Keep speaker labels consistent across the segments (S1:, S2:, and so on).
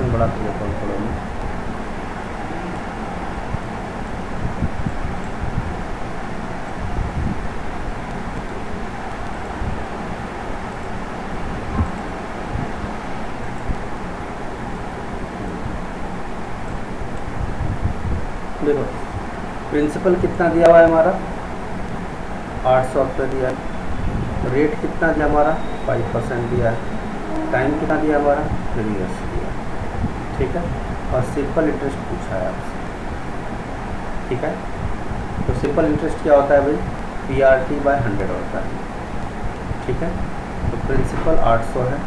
S1: Sign बड़ा कर देता हूँ थोड़ा मैं। देखो प्रिंसिपल कितना दिया हुआ है हमारा 800 रुपये दिया है, रेट कितना दिया हमारा 5% दिया है, टाइम कितना दिया हमारा 3 ईयर्स दिया है, ठीक है। और सिंपल इंटरेस्ट पूछा है आपसे, ठीक है। तो सिंपल इंटरेस्ट क्या होता है भाई, PRT/100 होता है, ठीक है। तो प्रिंसिपल 800 है,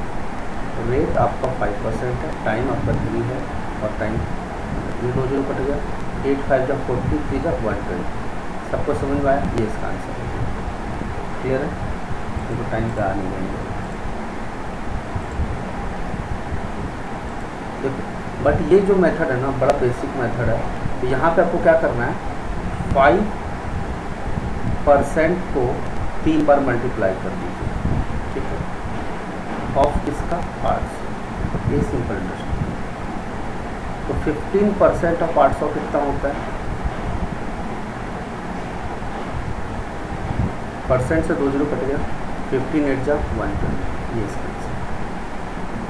S1: रेट आपका 5% है, टाइम आपका 3 है और टाइम 0 कट गया, 8 5 जब 40 3 जब 120। सबको समझ में आया, ये इसका आंसर है। क्लियर है, देखो टाइम का आ नहीं रहेंगे देखो। बट ये जो मेथड है ना बड़ा बेसिक मेथड है। तो यहाँ पे आपको क्या करना है, 5% को 3 बार मल्टीप्लाई कर दीजिए, ठीक है, ऑफ इसका 800, ये सिंपल इंटरेस्ट। तो 15% ऑफ 800 कितना होता है, परसेंट से 2 0 कट गया, 15 8 जा 120, ये इसका आंसर,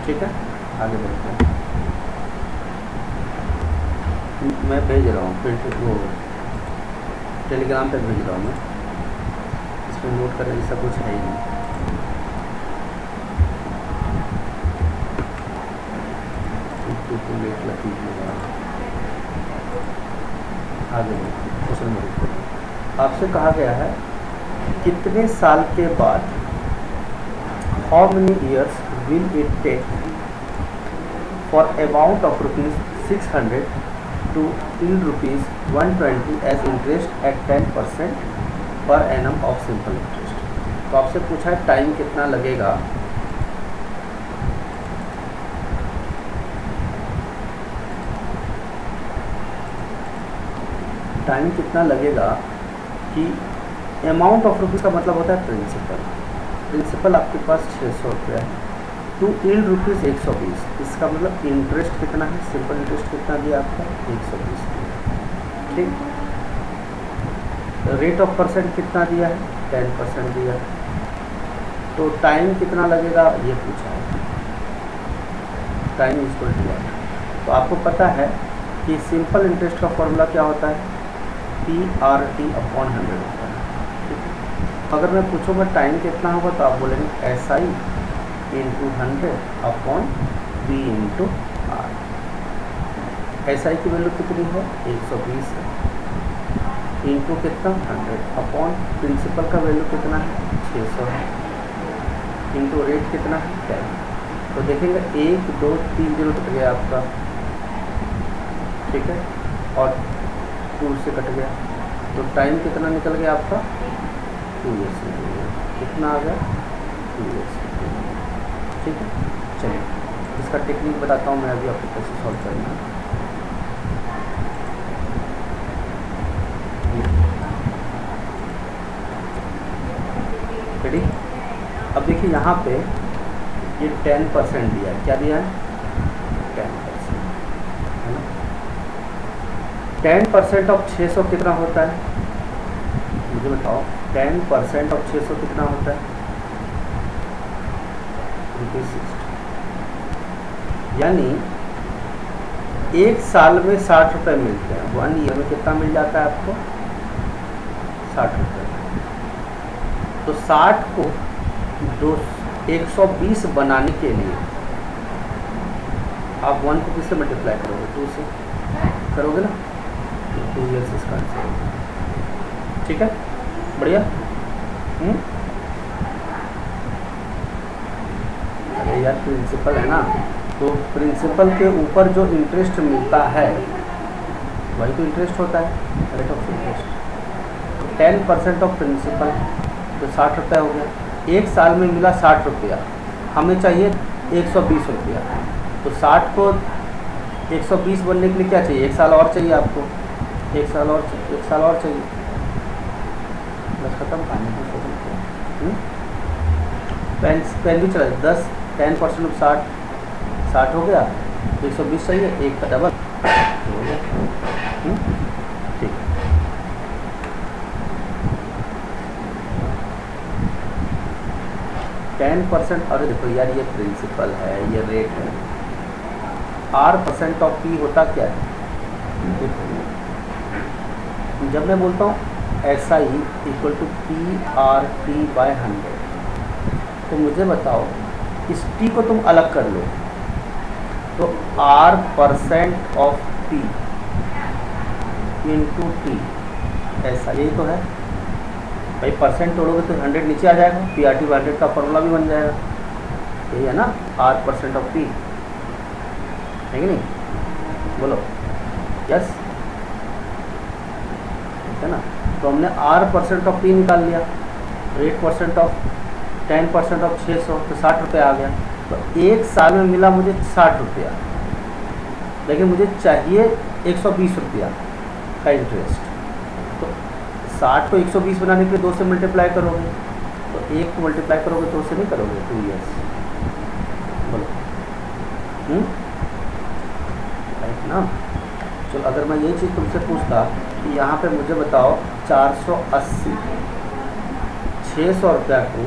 S1: ठीक है। आगे बढ़ते हैं, मैं भेज रहा हूँ प्रिंट वो टेलीग्राम पे भेज रहा हूँ मैं, इसमें नोट करने जैसा कुछ है ही नहीं। लेट लगा आगे क्वेश्चन में आपसे कहा गया है कितने साल के बाद, how many years will it take for amount of ₹600 to ₹120 as interest at 10% per annum of simple interest। तो आपसे पूछा है टाइम कितना लगेगा, टाइम कितना लगेगा कि अमाउंट ऑफ रुपीज़ का मतलब होता है प्रिंसिपल, प्रिंसिपल आपके पास 600 रुपया है, टू यील्ड ₹120, इसका मतलब इंटरेस्ट कितना है, सिंपल इंटरेस्ट कितना दिया आपका 120 दिया, ठीक। रेट ऑफ परसेंट कितना दिया है 10% दिया है, तो टाइम कितना लगेगा ये पूछा है, टाइम इक्वल टू व्हाट। तो आपको पता है कि सिंपल इंटरेस्ट का फॉर्मूला क्या होता है, PRT/100 होता है, ठीक है। अगर मैं पूछूँगा टाइम कितना होगा तो आप बोलेंगे SI × 100/P × R। SI की वैल्यू कितनी है 120 है, इंटू कितना 100 प्रिंसिपल का वैल्यू कितना है 600 है, इंटू रेट कितना है 10। तो देखेंगे 1 2 3 0 कट गया आपका, ठीक है, और 2 से कट गया, तो टाइम कितना निकल गया आपका 2 ईयर्स निकल गया, कितना आ गया 2 ईयर्स, ठीक है। चलिए इसका टेक्निक बताता हूँ मैं अभी आपको कैसे सॉल्व करना है। रेडी, अब देखिए यहाँ पे ये 10% दिया है, क्या दिया है 10%, है ना। 10% ऑफ 600 कितना होता है, मुझे बताओ 10% ऑफ 600 कितना होता है ₹60, यानी एक साल में 60 रुपये मिलते हैं, 1 ईयर में कितना मिल जाता है आपको 60 रुपये। तो 60 को 120 बनाने के लिए आप 1 को किससे मल्टीप्लाई करोगे 2 से करोगे ना, 2 ईयर्स इसका आंसर, ठीक है, बढ़िया। अरे यार प्रिंसिपल है ना, तो प्रिंसिपल के ऊपर जो इंटरेस्ट मिलता है वही तो इंटरेस्ट होता है, rate of interest. 10% of principal तो 60 रुपया हो गया, एक साल में मिला 60 रुपया, हमें चाहिए 120 रुपया, तो 60 को 120 बनने के लिए क्या चाहिए, एक साल और चाहिए आपको, एक साल और चाहिए, बस खत्म कहानी। पेन भी चला 10 10% ऑफ 60 हो गया, 120 चाहिए, एक का डबल हो गया। ठीक। टेन %, अरे देखो यार ये प्रिंसिपल है, ये रेट है। R% ऑफ P होता क्या है? देखो जब मैं बोलता हूँ SI इक्वल टू PRT/100, तो मुझे बताओ इस T को तुम अलग कर लो तो R% of P into T, ऐसा यही तो है भाई। परसेंट तोड़ोगे तो 100 नीचे आ जाएगा, PRT/100 का फॉर्मूला भी बन जाएगा, यही है ना, R% ऑफ P, है कि नहीं? बोलो यस, ठीक है ना। तो हमने R% ऑफ P निकाल लिया, रेट परसेंट ऑफ 10% ऑफ 600 तो 60 रुपये आ गया। तो एक साल में मिला मुझे 60 रुपया, लेकिन मुझे चाहिए 120 रुपया का इंटरेस्ट। तो 60 को 120 बनाने के लिए 2 से मल्टीप्लाई करोगे, तो 1 को मल्टीप्लाई करोगे 2 से नहीं करोगे, 2 ईयर्स। बोलो राइट ना। चलो अगर मैं ये चीज़ तुमसे पूछता कि यहाँ पे मुझे बताओ 480, 600 रुपया को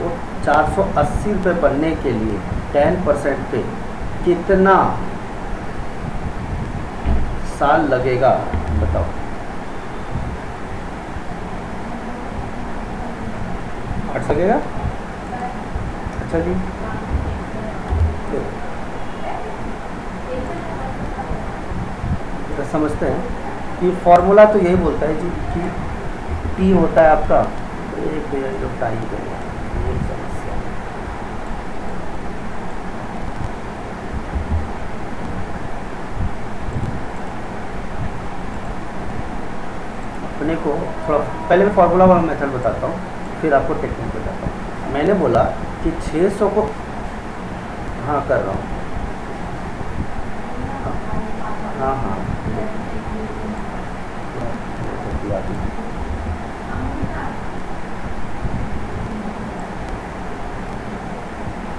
S1: 480 रुपये बनने के लिए 10% पे कितना साल लगेगा, बताओ। हट सकेगा? अच्छा जी, तो समझते हैं कि फॉर्मूला तो यही बोलता है जी कि P होता है आपका, एक टाइम करेगा, ये समस्या। अपने को थोड़ा पहले मैं फॉर्मूला वाला मेथड बताता हूँ, फिर आपको टेक्निक बताता हूँ। मैंने बोला कि 600 को, हाँ कर रहा हूँ, हाँ हाँ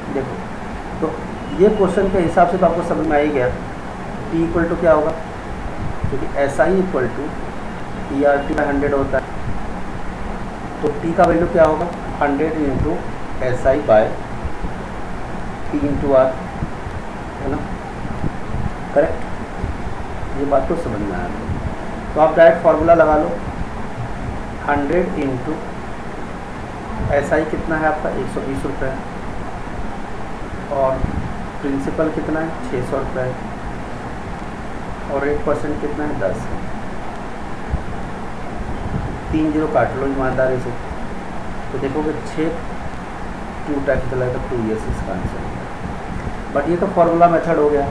S1: देखो, तो ये क्वेश्चन के हिसाब से तो आपको समझ में आ ही गया। T इक्वल टू क्या होगा, क्योंकि SI इक्वल टू PRT/100 होता है, तो T का वैल्यू क्या होगा, 100 इंटू SI/P इंटू R, है ना, करेक्ट। ये बात तो समझ में आया। तो आप डायरेक्ट फार्मूला लगा लो, 100 इंटू SI कितना है आपका 120 रुपये, और प्रिंसिपल कितना है 600 रुपये, और 8% कितना है 10 है। 3 जीरो काट लो ईमानदारी से, तो देखोगे 6 2 टाइप चलाएगा 2 ईयर्स इसका आंसर। बट ये तो फार्मूला मेथड हो गया।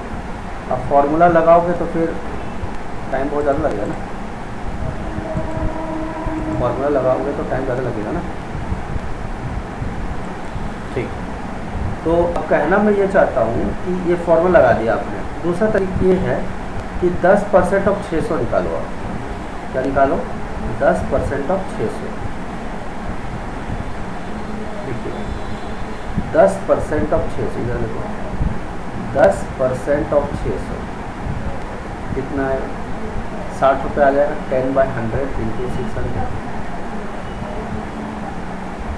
S1: अब फार्मूला लगाओगे तो फिर टाइम बहुत ज़्यादा लगेगा ना, फार्मूला लगाओगे तो टाइम ज़्यादा लगेगा ना। ठीक, तो अब कहना मैं ये चाहता हूँ कि ये फार्मूला लगा दिया आपने। दूसरा तरीका ये है कि 10% ऑफ 600 निकालो आप। क्या निकालो, 10% ऑफ 600। देखिए 10% ऑफ 600, इधर देखो 10% ऑफ 600 कितना है, 60 रुपये आ जाएगा। 10/100 इंटू 600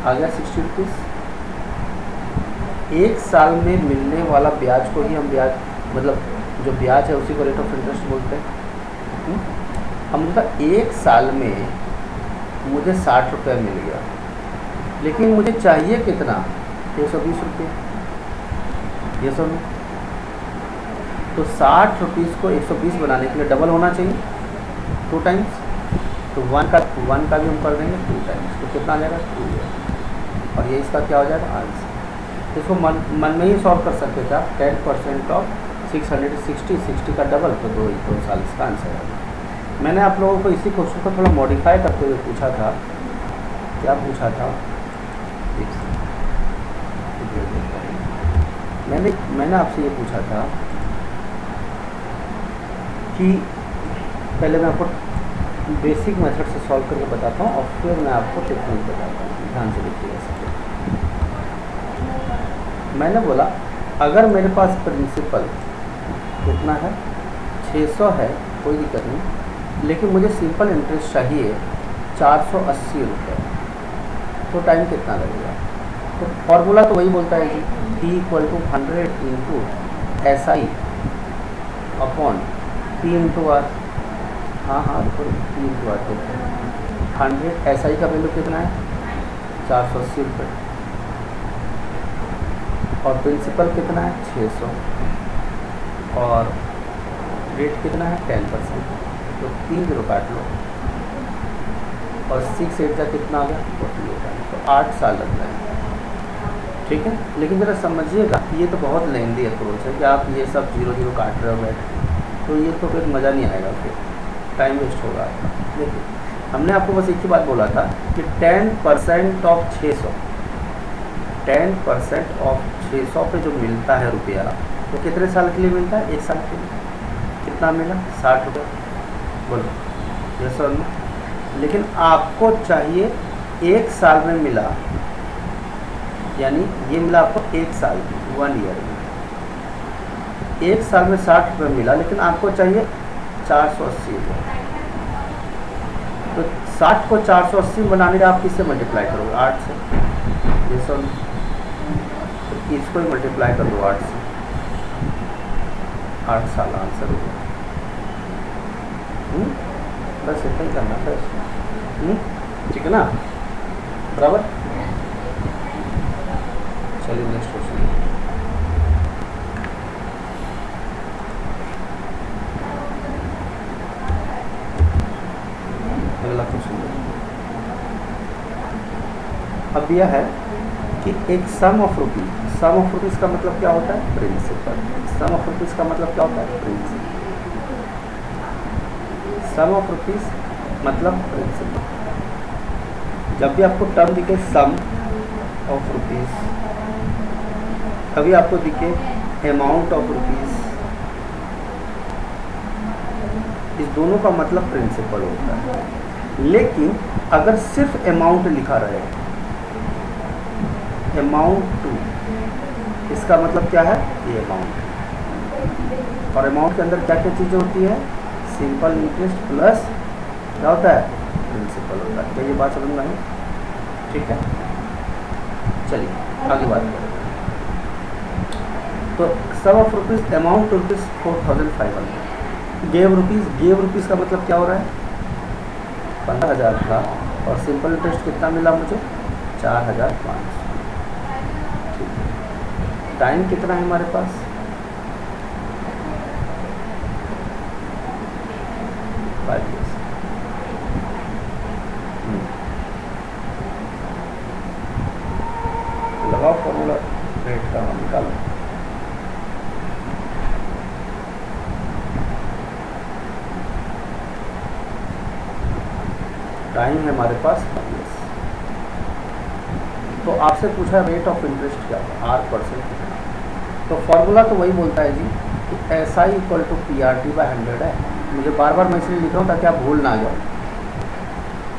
S1: आ गया 60 रुपीज़। एक साल में मिलने वाला ब्याज को ही हम ब्याज, मतलब जो ब्याज है उसी को रेट ऑफ इंटरेस्ट बोलते हैं। हम मतलब एक साल में मुझे 60 रुपये मिल गया, लेकिन मुझे चाहिए कितना, 120 रुपये, ये सब। तो 60 रुपीज़ को 120 बनाने के लिए डबल होना चाहिए, 2 टाइम्स। तो 1 का भी हम कर देंगे 2 टाइम्स, तो कितना आ जाएगा 2, और ये इसका क्या हो जाएगा आंसर। इसको मन में ही सॉल्व कर सकते थे आप। 10% ऑफ 660, 60 का डबल, तो 2 साल इसका आंसर है। मैंने आप लोगों को इसी क्वेश्चन को थोड़ा मॉडिफाई करते हुए पूछा था। क्या पूछा था, मैंने आपसे ये पूछा था कि पहले मैं आपको बेसिक मेथड से सॉल्व करके बताता हूँ, और फिर मैं आपको टेक्निक बताता हूँ। ध्यान से देखिएगा। मैंने बोला अगर मेरे पास प्रिंसिपल कितना है 600 है, कोई दिक्कत नहीं, लेकिन मुझे सिंपल इंटरेस्ट चाहिए 480 रुपये, तो टाइम कितना लगेगा? तो फॉर्मूला तो वही बोलता है G T equal to 100 into S I upon P into R. हाँ देखो पी इंटू आर, तो 100 एस आई का वैल्यू कितना है 480 रुपये, और प्रिंसिपल कितना है 600, और रेट कितना है 10%, तो 3 जीरो काट लो, और 6 8 का कितना आ गया 48, तो 8 साल लग रहा है। ठीक है, लेकिन ज़रा समझिएगा ये तो बहुत लेंदी अप्रोच है कि आप ये सब 0 0 काट रहे हो बैठ, तो ये तो फिर मज़ा नहीं आएगा, फिर टाइम वेस्ट होगा आपका। देखिए हमने आपको बस एक ही बात बोला था कि 10% ऑफ 600, 10% ऑफ 600 पे जो मिलता है रुपया, तो कितने साल के लिए मिलता है? 1 साल के लिए। कितना मिला 60 रुपये, बोलो यस और नो। लेकिन आपको चाहिए 1 साल में मिला, यानी ये मिला आपको 1 साल 1 ईयर में, 1 साल में 60 रुपये मिला, लेकिन आपको चाहिए 480 रुपये। तो 60 को 480 बनाने का आप किससे मल्टीप्लाई करोगे? 8 से। ये सब तो इसको ही मल्टीप्लाई कर दो 8 से, 8 साल आंसर होगा। बस इतना ही करना था इसको, ठीक है ना, बराबर। चलिए नेक्स्ट क्वेश्चन। अगला क्वेश्चन अब यह है कि एक sum of rupees, sum of rupees का मतलब क्या होता है? प्रिंसिपल। सम ऑफ रुपीज का मतलब क्या होता है? प्रिंसिपल। सम ऑफ रुपीज मतलब प्रिंसिपल। जब भी आपको टर्म दिखे सम ऑफ रुपीज, कभी आपको दिखे अमाउंट ऑफ रुपीज, इस दोनों का मतलब प्रिंसिपल होता है। लेकिन अगर सिर्फ अमाउंट लिखा रहे, अमाउंट टू, इसका मतलब क्या है? ये अमाउंट, और अमाउंट के अंदर क्या क्या चीज़ें होती है? सिंपल इंटरेस्ट प्लस क्या होता है? प्रिंसिपल होता है। क्या ये बात समझ में आई? ठीक है, चलिए आगे बात करें। तो sum of rupees amount rupees 4500, gave rupees का मतलब क्या हो रहा है? 15,000 था, और सिंपल इंटरेस्ट कितना मिला मुझे? 4,500। टाइम कितना है हमारे पास? 5 years। लगाओ फॉर्मूला रेट का, निकालो। टाइम है हमारे पास 5 years। तो आपसे पूछा रेट ऑफ इंटरेस्ट क्या है? R%। तो फॉर्मूला तो वही बोलता है जी कि S I equal to PRT/100 है। मुझे बार बार मैं इसलिए लिख रहा हूँ ताकि आप भूल ना जाओ।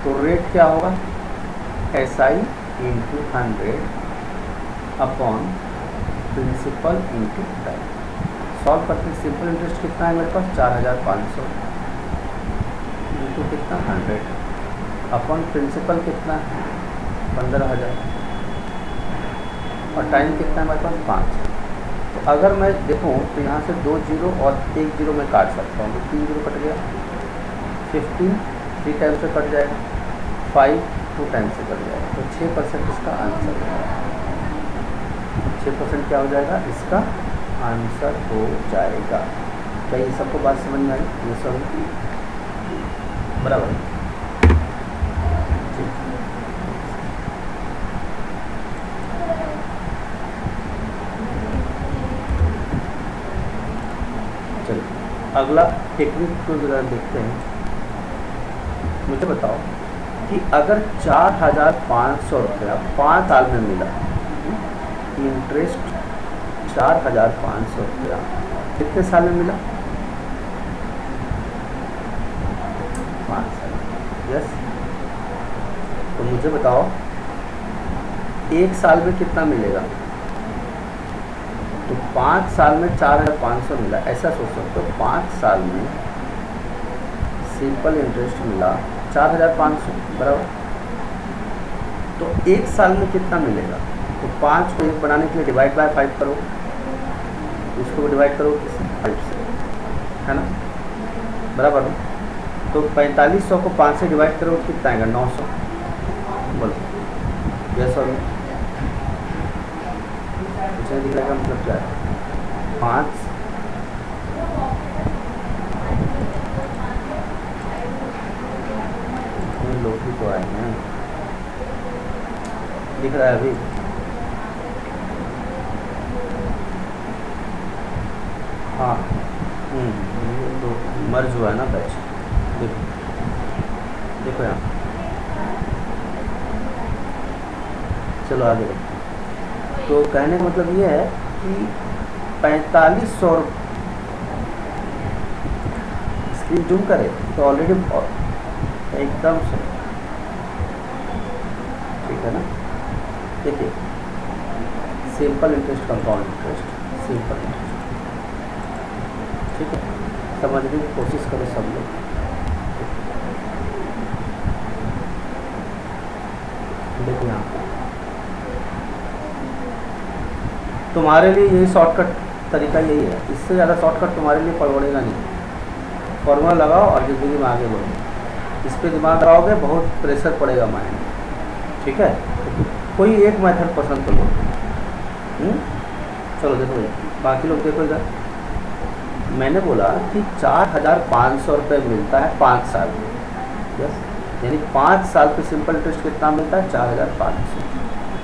S1: तो रेट क्या होगा? SI into 100 upon principal into time. Solve करते सिंपल इंटरेस्ट कितना है मेरे पास? 4,500 इंटू कितना? 100 अपॉन प्रिंसिपल कितना है? 15,000, और टाइम कितना है हमारे पास? 5। तो अगर मैं देखूँ तो यहाँ से 2 जीरो और 1 जीरो में काट सकता हूँ, तो 3 जीरो कट गया, 15 3 टाइम से कट जाएगा, 5 2 टाइम से कट जाएगा, तो 6% इसका आंसर हो जाएगा। 6% क्या हो जाएगा? इसका आंसर हो जाएगा। क्या ये सबको बात समझ में आई? ये सब बराबर। अगला टेक्निक को जरा देखते हैं। मुझे बताओ कि अगर 4,500 रुपया 5 साल में मिला, इंटरेस्ट 4,500 रुपया कितने साल में मिला? 5 साल। यस, तो मुझे बताओ 1 साल में कितना मिलेगा? तो 5 साल में 4,500 मिला, ऐसा सोच सकते हो। 5 साल में सिंपल इंटरेस्ट मिला 4,500 बराबर। तो 1 साल में कितना मिलेगा? तो 5 को 1 बनाने के लिए डिवाइड बाय 5 करो, इसको डिवाइड करो किससे? 5 से, है ना, बराबर। तो 4500 को 5 से डिवाइड करो कितना आएगा? 900। बोलो यस और नो? कुछ नहीं दिख रहा, मतलब क्या है? 5 लोग भी तो आए हैं, दिख रहा है अभी? हाँ ये तो मर्ज हुआ है ना बैच। देखो देखो यहाँ, चलो आगे देखो। तो कहने का मतलब ये है कि 4500 स्क्रीन जूम करे तो ऑलरेडी एकदम से ठीक है ना। देखिए simple interest, compound interest, simple interest, ठीक है। समझने की कोशिश करो सब लोग। देखो यहाँ तुम्हारे लिए यही शॉर्टकट तरीका यही है, इससे ज़्यादा शॉर्टकट तुम्हारे लिए पड़ेगा नहीं। फॉर्मूला लगाओ और ज़िंदगी में आगे बढ़ो। इस पर दिमाग लगाओगे बहुत प्रेशर पड़ेगा माइंड, ठीक है। कोई एक मेथड पसंद करो। चलो देखो बाकी लोग देखो इधर। मैंने बोला कि 4,500 रुपये मिलता है 5 साल में, यस, यानी 5 साल पे सिंपल इंटरेस्ट कितना मिलता है? 4,500।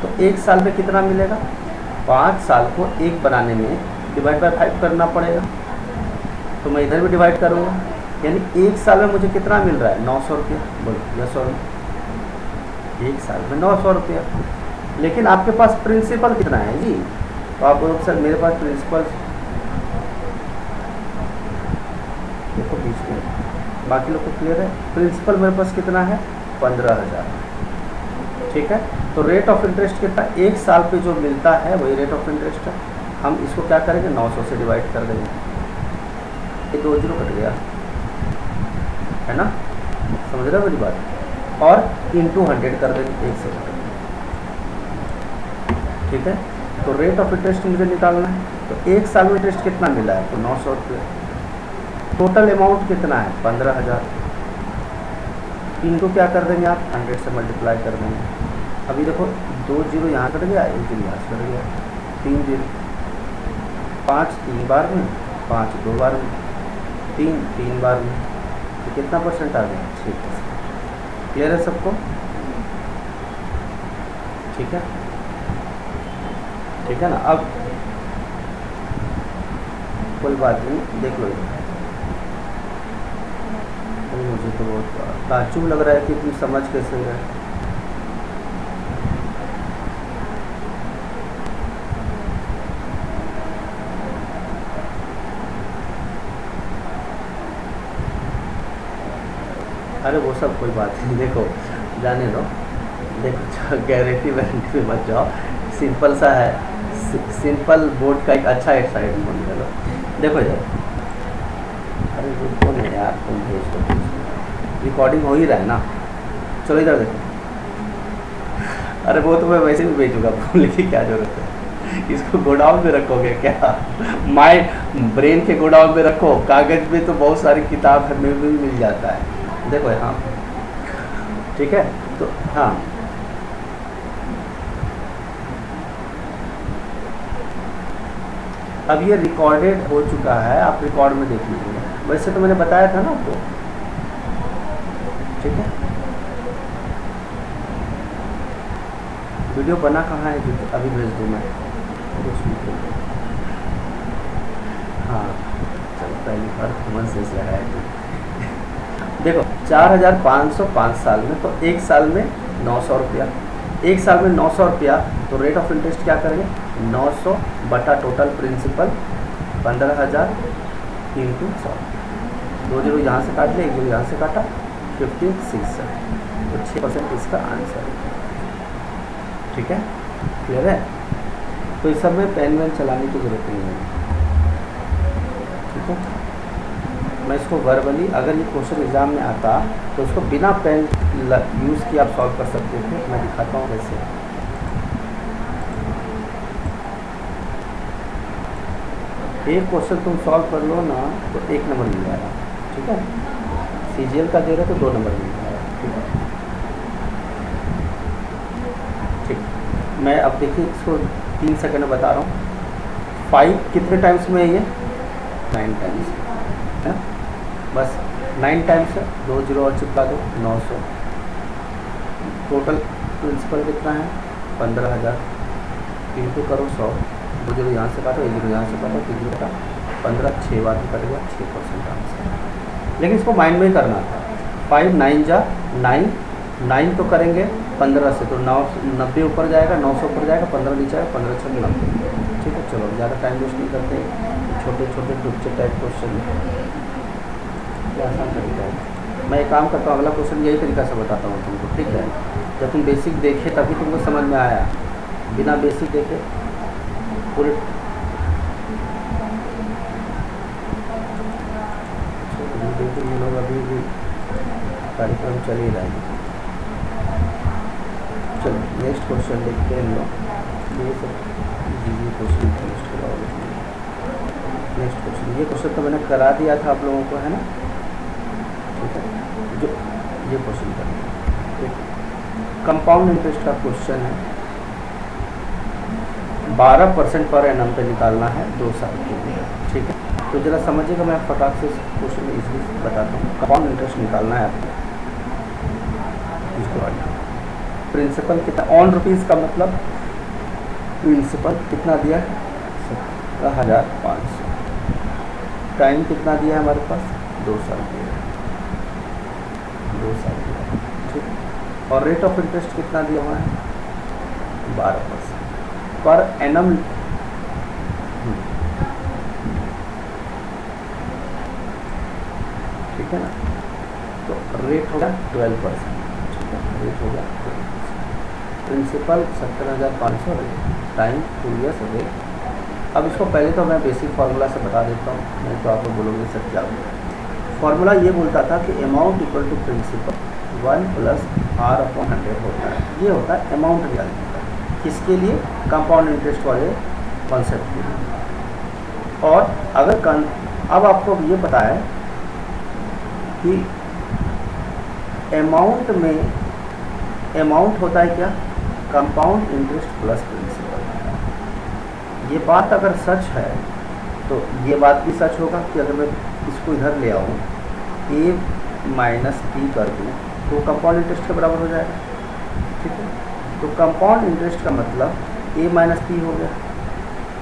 S1: तो 1 साल में कितना मिलेगा? 5 साल को 1 बनाने में डिवाइड बाय 5 करना पड़ेगा। तो मैं इधर भी डिवाइड करूँगा, यानी 1 साल में मुझे कितना मिल रहा है? 900 रुपया। बोलो यस और नो? 1 साल में 900 रुपया। लेकिन आपके पास प्रिंसिपल कितना है जी? तो आप बोलो सर मेरे पास प्रिंसिपल, देखो बीच में, बाकी लोग को क्लियर है? प्रिंसिपल मेरे पास कितना है? 15,000, ठीक है। तो रेट ऑफ इंटरेस्ट कितना? 1 साल पे जो मिलता है वही रेट ऑफ इंटरेस्ट है। हम इसको क्या करेंगे? 900 से डिवाइड कर देंगे, ये 2 जीरो कट गया, है ना, समझ रहे हो मेरी बात? और इंटू 100 कर देंगे 1 से, ठीक है। तो रेट ऑफ इंटरेस्ट मुझे निकालना है। तो 1 साल में इंटरेस्ट कितना मिला है? तो 900 रुपये। टोटल अमाउंट कितना है? 15,000। इनको क्या कर देंगे आप? 100 से मल्टीप्लाई कर देंगे। अभी देखो 2 जीरो यहाँ कट गया, 1 जीरो यहाँ से कट गया, 3 जीरो, 5 3 बार में, 5 2 बार में, 3 3 बार में, तो कितना परसेंट आ गया? 6%। क्लियर है सबको? ठीक है, ठीक है ना। अब कोई बात नहीं, देख लो। मुझे तो बहुत ताज्जुब लग रहा है कि तुम समझ कैसे गए। अरे वो सब कोई बात नहीं, देखो जाने दो। देखो गारंटी वारंटी में मत जाओ, सिंपल सा है। सिंपल बोर्ड का एक अच्छा एक्साइट बन लो। देखो यार, अरे वो कौन है यार? तुम भेज दो, रिकॉर्डिंग हो ही रहा है ना। चलो इधर देखो। अरे वो तो मैं वैसे भी भेजूँगा, बोलने की क्या जरूरत है? इसको गोडाउन में रखोगे क्या? माइंड ब्रेन के गोडाउन में रखो। कागज़ में तो बहुत सारी किताब हमें भी मिल जाता है। देखो यहाँ, ठीक है। तो हाँ, अब ये रिकॉर्डेड हो चुका है, आप रिकॉर्ड में देख लीजिएगा। वैसे तो मैंने बताया था ना आपको, ठीक है। वीडियो बना कहाँ है? जो अभी भेज दूँ मैं। हाँ चलो, पहली बार कॉमन सेंस लगाया। देखो 4,500 5 साल में, तो 1 साल में 900 रुपया। 1 साल में 900 रुपया, तो रेट ऑफ इंटरेस्ट क्या करेंगे? 900 बटा टोटल प्रिंसिपल 15,000 इंटू 100। 2 जीरो यहाँ से काट लिया, 1 जीरो यहाँ से काटा, 15,600। तो 6% इसका आंसर है, ठीक है। क्लियर है? तो इस सब में पेन वेन चलाने की ज़रूरत नहीं है, ठीक है। मैं इसको वर्बली, अगर ये क्वेश्चन एग्ज़ाम में आता तो उसको बिना पेन यूज़ किए आप सॉल्व कर सकते थे। मैं दिखाता हूँ कैसे। एक क्वेश्चन तुम सॉल्व कर लो ना तो 1 नंबर मिल जाएगा, ठीक है। CGL का दे रहे तो 2 नंबर मिल जाएगा, ठीक है। ठीक, मैं अब देखिए इसको 3 सेकंड में बता रहा हूँ। 5 कितने टाइम्स में है ये? 9 टाइम्स है, बस 9 टाइम्स है, 2 जीरो और चिपका दो, 900। टोटल प्रिंसिपल कितना है? 15,000। इंटू करो 100, 2 जीरो यहाँ से काटो, 1 जीरो यहाँ से काटो, 3 जीरो का 15, 6 बार कट गया, 6% आंसर। लेकिन इसको माइंड में ही करना था। 5 9 जा 9, 9 तो करेंगे 15 से तो 90 ऊपर जाएगा, 900 ऊपर जाएगा, 15 नीचे आएगा, 15 6 90, ठीक है। चलो ज़्यादा टाइम वेस्ट नहीं करते, छोटे छोटे टुच्चे टाइप क्वेश्चन आसान तरीका है। मैं एक काम करता हूँ, अगला क्वेश्चन यही तरीका से बताता हूँ तुमको, ठीक है। जब तुम बेसिक देखे तभी तुमको समझ में आया, बिना बेसिक देखे पूरे देखो ये लोग अभी भी कार्यक्रम चल ही रहा है। चलो नेक्स्ट क्वेश्चन देखते हैं लोग। ये सब क्वेश्चन नेक्स्ट क्वेश्चन, ये क्वेश्चन तो मैंने करा दिया था आप लोगों को, है ना, ठीक है। जो ये क्वेश्चन कर कंपाउंड इंटरेस्ट का क्वेश्चन है, 12% पर एनम पे निकालना है 2 साल के लिए, ठीक है। तो जरा समझिएगा, मैं फटाक से क्वेश्चन में इजीली बताता हूँ। कंपाउंड इंटरेस्ट निकालना है आपको, प्रिंसिपल कितना ऑन रुपीज़ का मतलब प्रिंसिपल कितना दिया है? 17,500। टाइम कितना दिया है हमारे पास? 2 साल दिया है, 2 साल दिया है, ठीक। और रेट ऑफ इंटरेस्ट कितना दिया हुआ है? 12% पर एनम। ठीक है ना, तो रेट होगा 12%, ठीक है। रेट होगा 12%। Principal 17,500, time 2 years rate. अब इसको पहले तो मैं बेसिक फार्मूला से बता देता हूँ, नहीं तो आप लोग बोलोगे सर क्या बोला। फार्मूला ये बोलता था कि amount equal to principal 1 + R/100 होता है। ये होता है अमाउंट रियलिटी का, किसके लिए? कंपाउंड इंटरेस्ट वाले कॉन्सेप्ट के लिए। और अगर अब आपको ये पता है कि अमाउंट में अमाउंट होता है क्या? Compound interest plus principal. ये बात अगर सच है तो ये बात भी सच होगा कि अगर मैं इसको इधर ले आऊँ, A - P कर दूँ तो कंपाउंड इंटरेस्ट के बराबर हो जाएगा, ठीक है। तो कंपाउंड इंटरेस्ट का मतलब A - P हो गया।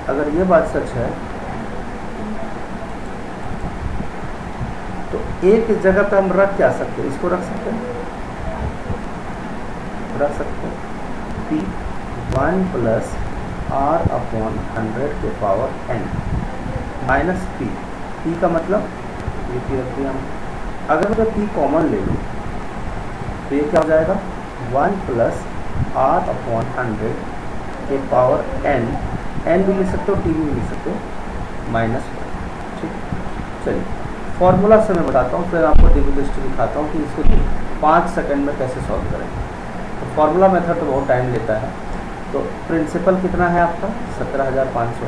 S1: अगर ये बात सच है तो A की जगह पे हम रख क्या सकते हैं? इसको रख सकते हैं, रख सकते हैं P 1 + R/100 के power n minus P। P का मतलब ये P रख दिया हम। अगर मैं P कॉमन ले लूँ तो ये क्या हो जाएगा? 1 + R/100 के पावर n। n भी लिख सकते हो, T भी लिख सकते हो, -1, ठीक। चलिए फॉर्मूला से मैं बताता हूँ, फिर आपको डेरिवेटिव दिखाता हूँ कि इसको 5 सेकंड में कैसे सॉल्व करेंगे। तो फॉर्मूला मेथड तो बहुत टाइम लेता है। तो प्रिंसिपल कितना है आपका? 17,500।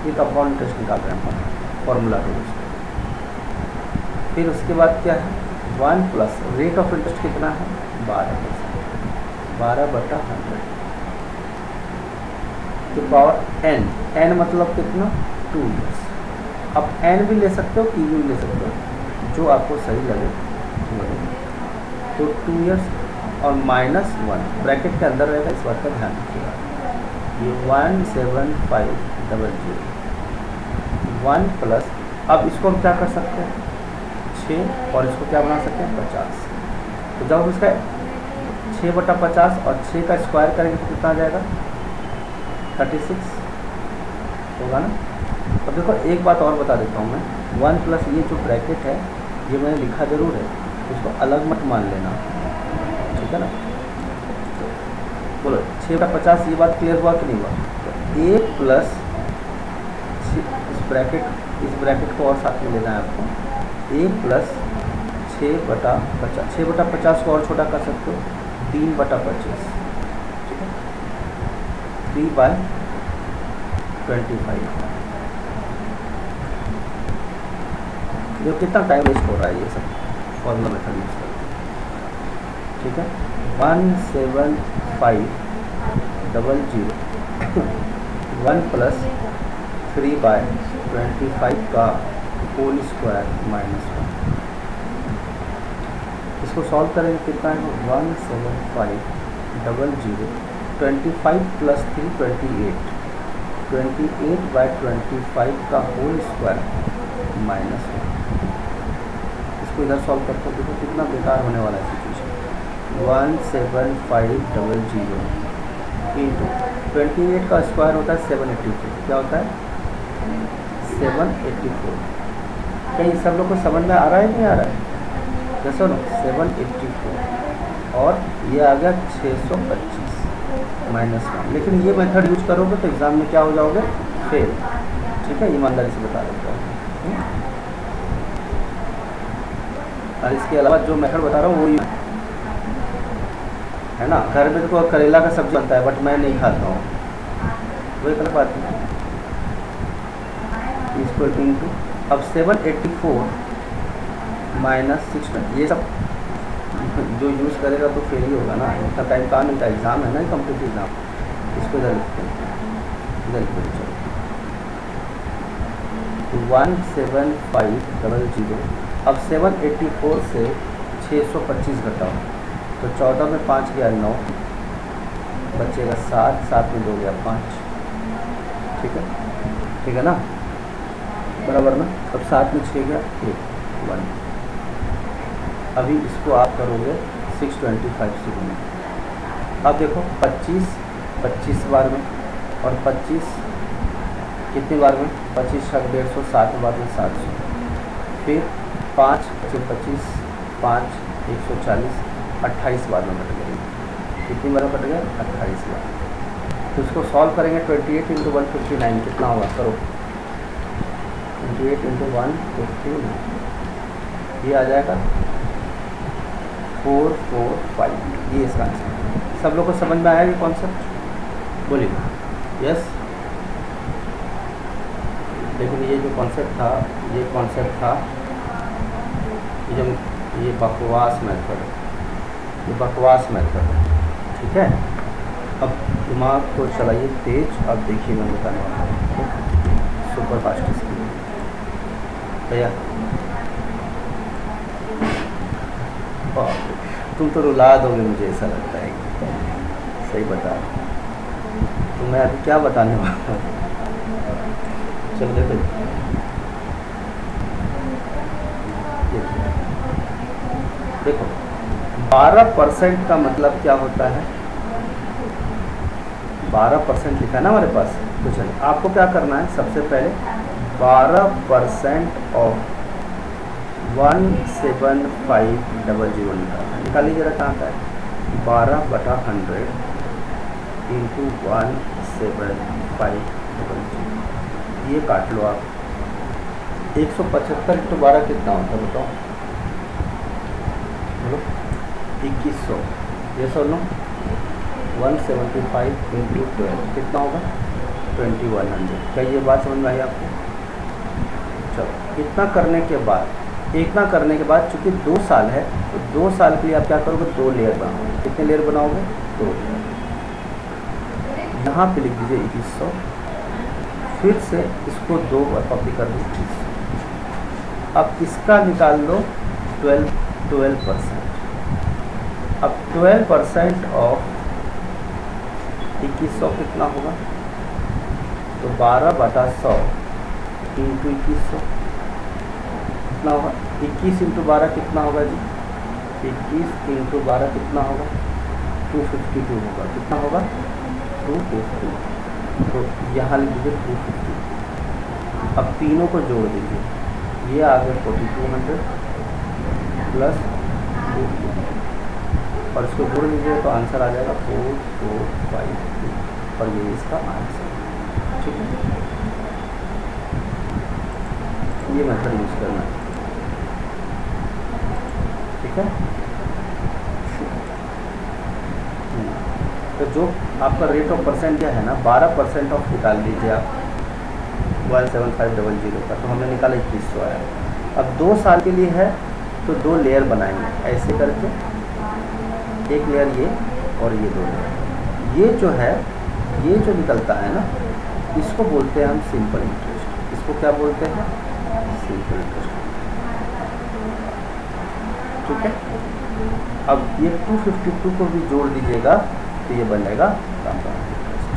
S1: ये कंपाउंड इंटरेस्ट निकाल रहे हैं हम फॉर्मूला के यूज। फिर उसके बाद क्या है? 1 प्लस रेट ऑफ इंटरेस्ट कितना है? 12%, 12/100 के पावर n। n मतलब कितना? 2 ईयर्स। अब n भी ले सकते हो, p भी ले सकते हो, जो आपको सही लगे। तो 2 ईयर्स और -1 ब्रैकेट के अंदर रहेगा, इस बात का ध्यान रखिएगा। ये 17500 1 प्लस, अब इसको हम क्या कर सकते हैं? 6 और इसको क्या बना सकते हैं? 50। तो जब हम इसका 6/50 और 6 का स्क्वायर करेंगे तो कितना आ जाएगा? 36 होगा ना। अब देखो एक बात और बता देता हूँ मैं, 1 प्लस ये जो ब्रैकेट है ये मैंने लिखा जरूर है, इसको अलग मत मान लेना, ठीक है ना। बोलो 6/50, ये बात क्लियर हुआ कि नहीं हुआ? ए प्लस इस ब्रैकेट को और साथ में लेना है आपको। ए प्लस 6/50, 6/50 को और छोटा कर सकते हो, 3/25, ठीक है, 3/25। जो कितना टाइम वेस्ट हो रहा है ये सब फॉर्मूला मेथड यूज करके, ठीक है। 17500 1 प्लस 3/25 का होल स्क्वायर -1। इसको सॉल्व करेंगे कितना है, 17500 25 प्लस 3 28, 28/25 का होल स्क्वायर -1। इसको इधर सॉल्व करते हो, देखो कितना बेकार होने वाला है सिचुएशन। 17500 इंटू 28 का स्क्वायर होता है 784, क्या होता है 784। कहीं सब लोग को समझ में आ रहा है नहीं आ रहा है, जैसे ना 784 और ये आ गया 625 -1। लेकिन ये मेथड यूज करोगे तो एग्ज़ाम में क्या हो जाओगे, फेल, ठीक है, ईमानदारी से बता देता हूँ। और इसके अलावा जो मेथड बता रहा हूँ वही है ना। घर में तो करेला का सब्जी बनता है बट मैं नहीं खाता हूँ, वही गलत बात है। इसको इंटू अब 784 -6, ये सब जो यूज़ करेगा तो फेल ही होगा ना, इतना टाइम कहाँ मिलता है, एग्ज़ाम है ना, कम्पिटिटिव एग्ज़ाम। इसको इधर लिखते हैं, इधर लिखते हैं, चलो 17500। अब 784 से 625 घटाओ तो 14 में 5 गया 9, बचेगा 7, 7 में 2 गया 5, ठीक है ना, बराबर ना। अब 7 में 6 गया 1। अभी इसको आप करोगे 625 से गुना। अब देखो 25 बार में और 25 कितनी बार में, 25 छक 150, 7 बार में 700, फिर 5 25 5 140, 28 बार में कट गया। कितनी बार में कट गया, 28 बार। तो इसको सॉल्व करेंगे 28 × 159 कितना होगा, करो 28 × 159, ये आ जाएगा 445। ये इसका आंसर। सब लोग को समझ में आया ये कॉन्सेप्ट, बोलिए यस। लेकिन ये जो कॉन्सेप्ट था ये बकवास मेथड है, ठीक है। अब दिमाग को चलाइए तेज। अब देखिए मैं बताने वाला हूँ, सुपर फास्ट स्पीड भैया। तुम तो रुला दोगे मुझे, ऐसा लगता है, सही बता। तो मैं अभी क्या बताने वाला हूँ, चलो देखो 12% का मतलब क्या होता है, 12% लिखा है ना हमारे पास। तो चलिए आपको क्या करना है, सबसे पहले 12% ऑफ 17500 निकालिए जरा, कहाँ का है, 12/100 इंटू 17500, ये काट लो आप। 175 × 12 कितना होता है बताओ, बोलो 2100, ये सो लो। 175 × 12 कितना होगा, 2100। क्या ये बात समझ में आई आपको? चलो इतना करने के बाद चूँकि 2 साल है तो 2 साल के लिए आप क्या करोगे, 2 लेयर बनाओगे। कितने लेयर बनाओगे, 2 लेयर। यहाँ पे लिख दीजिए 2100, फिर से इसको 2 बार कॉपी कर दो 2100। अब इसका निकाल लो 12%। अब 12% ऑफ 2100 कितना होगा, तो 12/100 इंटू 2100 कितना होगा, 21 × 12 कितना होगा जी, 21 × 12 कितना होगा, 252 होगा। कितना होगा, 250। तो यहाँ लिख दीजिए 250। अब तीनों को जोड़ दीजिए, ये आ गया 4200 प्लस 250 और इसको जोड़ दीजिए तो आंसर आ जाएगा 4452 और ये इसका आंसर। ठीक है, ये मेथड यूज़ करना है। ठीक है, तो जो आपका रेट ऑफ परसेंट क्या है ना, 12% ऑफ निकाल लीजिए आप 17500 का, तो हमने निकाला 2100 आया। अब 2 साल के लिए है तो 2 लेयर बनाएंगे ऐसे करके, एक लेयर ये और ये 2 लेयर। ये जो है, ये जो निकलता है ना, इसको बोलते हैं हम सिंपल इंटरेस्ट। इसको क्या बोलते हैं? Simple interest. ठीक है, अब ये 252 को भी जोड़ दीजिएगा तो ये बन जाएगा कंपाउंड इंटरेस्ट।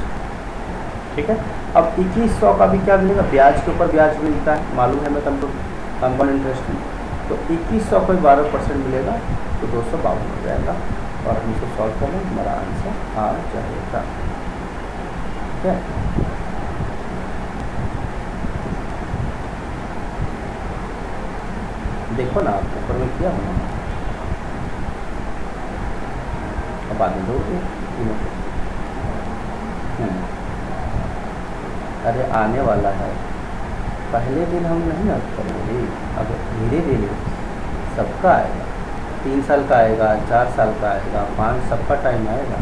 S1: ठीक है, अब 2100 का भी क्या मिलेगा? ब्याज के ऊपर ब्याज मिलता है, मालूम है मैं तुमको कंपाउंड इंटरेस्ट में। तो 2100 को 12% मिलेगा तो 252 हो जाएगा, और हम इसको सॉल्व कर लें, हमारा आंसर आ जाएगा। ठीक है, देखो ना, आप ऊपर में किया होना, अब बाद में जोड़ दिए। अरे आने वाला है, पहले दिन हम नहीं ना करेंगे, अब धीरे धीरे सबका आएगा। 3 साल का आएगा, 4 साल का आएगा, 5, सबका टाइम आएगा,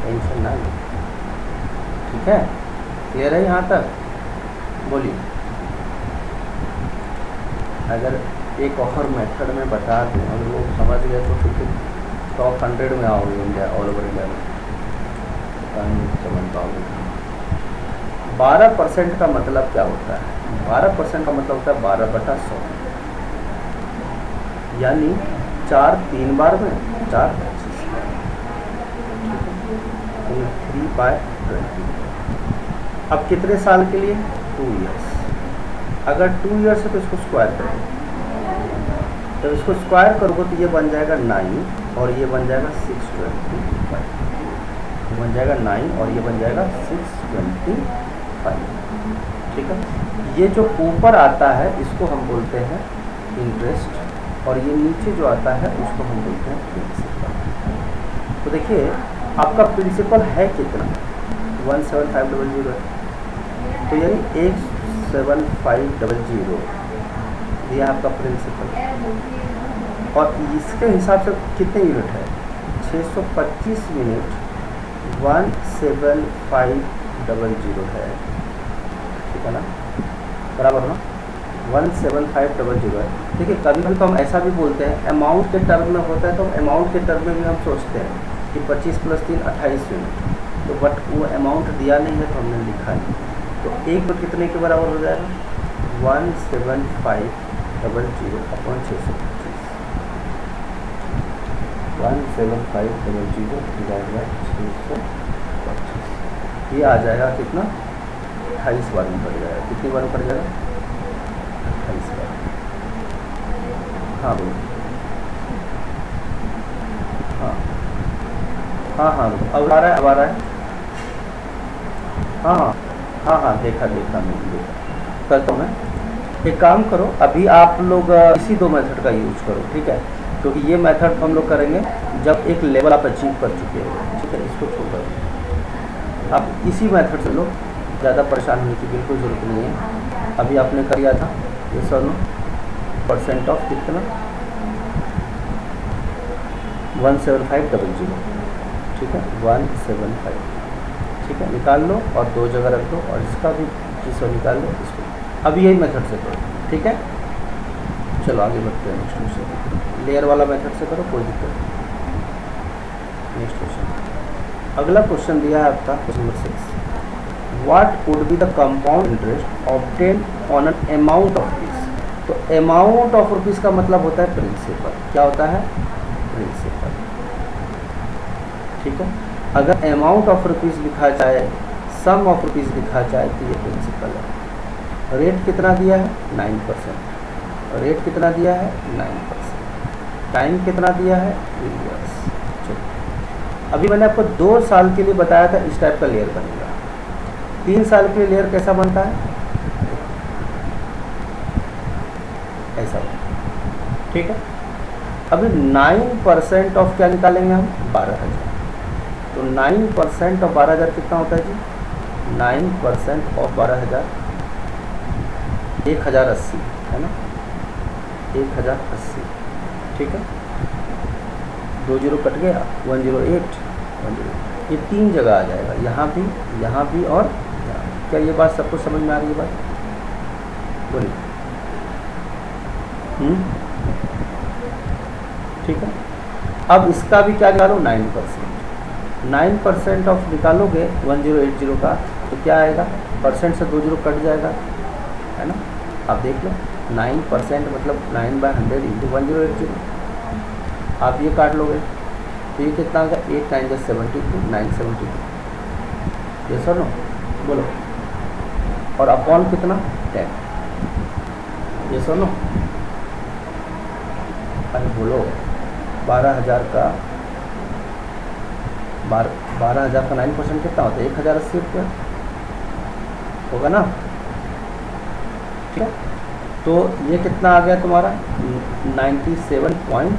S1: टेंशन ना लो। ठीक है, क्लियर है यहाँ तक? बोलिए। अगर एक और मेथड में बता दूँ, अगर वो समझ गए तो फिर टॉप 100 में आओगे इंडिया, ऑल ओवर इंडिया में, समझ पाओगे। 12% का मतलब क्या होता है? 12% का मतलब होता है 12/100, यानी 4 3 बार में 4 25, 3/20। अब कितने साल के लिए? 2 ईयर्स। अगर 2 ईयर्स है तो इसको स्क्वायर करेंगे, तो इसको स्क्वायर करोगे तो ये बन जाएगा 9 और ये बन जाएगा 625, ये बन जाएगा 9 और ये बन जाएगा 625। ठीक है, ये जो ऊपर आता है इसको हम बोलते हैं इंटरेस्ट, और ये नीचे जो आता है उसको हम बोलते हैं प्रिंसिपल। तो देखिए आपका प्रिंसिपल है कितना? 17500, तो यानी 17500 ये आपका प्रिंसिपल, और इसके हिसाब से कितने यूनिट है? 625 यूनिट 17500 है। ठीक है ना, बराबर ना, 17500 है। देखिए कभी कभी तो हम ऐसा भी बोलते हैं, अमाउंट के टर्म में होता है तो अमाउंट के टर्म में भी हम सोचते हैं कि 25 + 3 28 यूनिट, तो बट वो अमाउंट दिया नहीं है तो हमने लिखा नहीं, तो एक तो कितने के बराबर हो जाएगा? 17500 अपॉन 625, 17500 डिवाइड बाय 625, ये आ जाएगा कितना? 28 बार में पड़ जाएगा। कितनी बार में पड़ जाएगा? 28 बार। हाँ बोलो। हाँ हाँ हाँ, अब आ रहा है, अब आ रहा है। हाँ हाँ हाँ हाँ, देखा देखा मैंने, देखा करता हूँ मैं। एक काम करो, अभी आप लोग इसी 2 मेथड का यूज करो, ठीक है, क्योंकि ये मेथड हम लोग करेंगे जब एक लेवल आप अचीव कर चुके हो। ठीक है, इसको छोड़ दो, आप इसी मेथड से लो, ज़्यादा परेशान होने की बिल्कुल ज़रूरत नहीं है। अभी आपने कर लिया था ये सर नो परसेंट ऑफ कितना? 17500। ठीक है, 175। ठीक है, निकाल लो और 2 जगह रख दो, और इसका भी 300 निकाल लो इसको। अभी यही मेथड से करो, ठीक है। चलो आगे बढ़ते हैं नेक्स्ट क्वेश्चन। लेयर वाला मेथड से करो, कोई दिक्कत नहीं। नेक्स्ट क्वेश्चन, अगला क्वेश्चन दिया है आपका question number 6। What would be the compound interest obtain on an amount of rupees? तो अमाउंट ऑफ रुपीज़ का मतलब होता है प्रिंसिपल। क्या होता है? प्रिंसिपल। ठीक है, अगर अमाउंट ऑफ रुपीज़ लिखा जाए, सम ऑफ रुपीज़ लिखा जाए तो ये प्रिंसिपल है। रेट कितना दिया है? 9%। रेट कितना दिया है? 9%। टाइम कितना दिया है? 3 ईयर्स। चलो, अभी मैंने आपको 2 साल के लिए बताया था इस टाइप का लेयर बनेगा। 3 साल के लिए लेयर कैसा बनता है? ऐसा। ठीक है, अभी 9% ऑफ क्या निकालेंगे हम? 12,000। तो 9% ऑफ 12,000 कितना होता है जी? 9% ऑफ 12,000, 1,080 है ना, 1,080, ठीक है। 2 जीरो कट गया, 108, 108, ये 3 जगह आ जाएगा, यहाँ भी और यहाँ। क्या ये बात सबको समझ में आ रही है बात? बोलिए। ठीक है। अब इसका भी क्या निकालो, 9% ऑफ निकालोगे 1080 का, तो क्या आएगा, परसेंट से 2 जीरो कट जाएगा, है ना। आप देख लो, 9% मतलब 9/100 इंटू 1080, आप ये काट लोगे तो ये कितना आ गया, 8 9 72, 972, ये सर नो बोलो। और अपॉन कितना, 10, ये सर नो। अरे बोलो, 12,000 का 9% कितना होता है, 1,080 रुपया होगा ना, ठीक है। तो ये कितना आ गया तुम्हारा, 97 पॉइंट,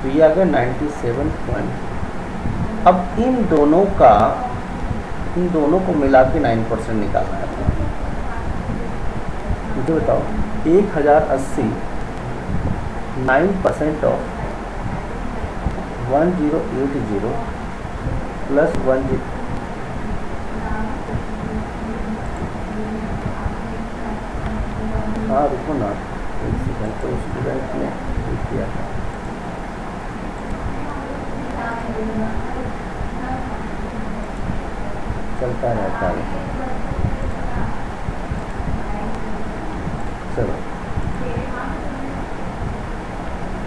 S1: तो ये आ गया 97 पॉइंट। अब इन दोनों को मिला के 9% निकालना है। मुझे बताओ, 1,080 9% ऑफ 1080 प्लस 10, हाँ रुको ना एक सेकंड, तो स्टूडेंट ने किया था, चलता रहता है।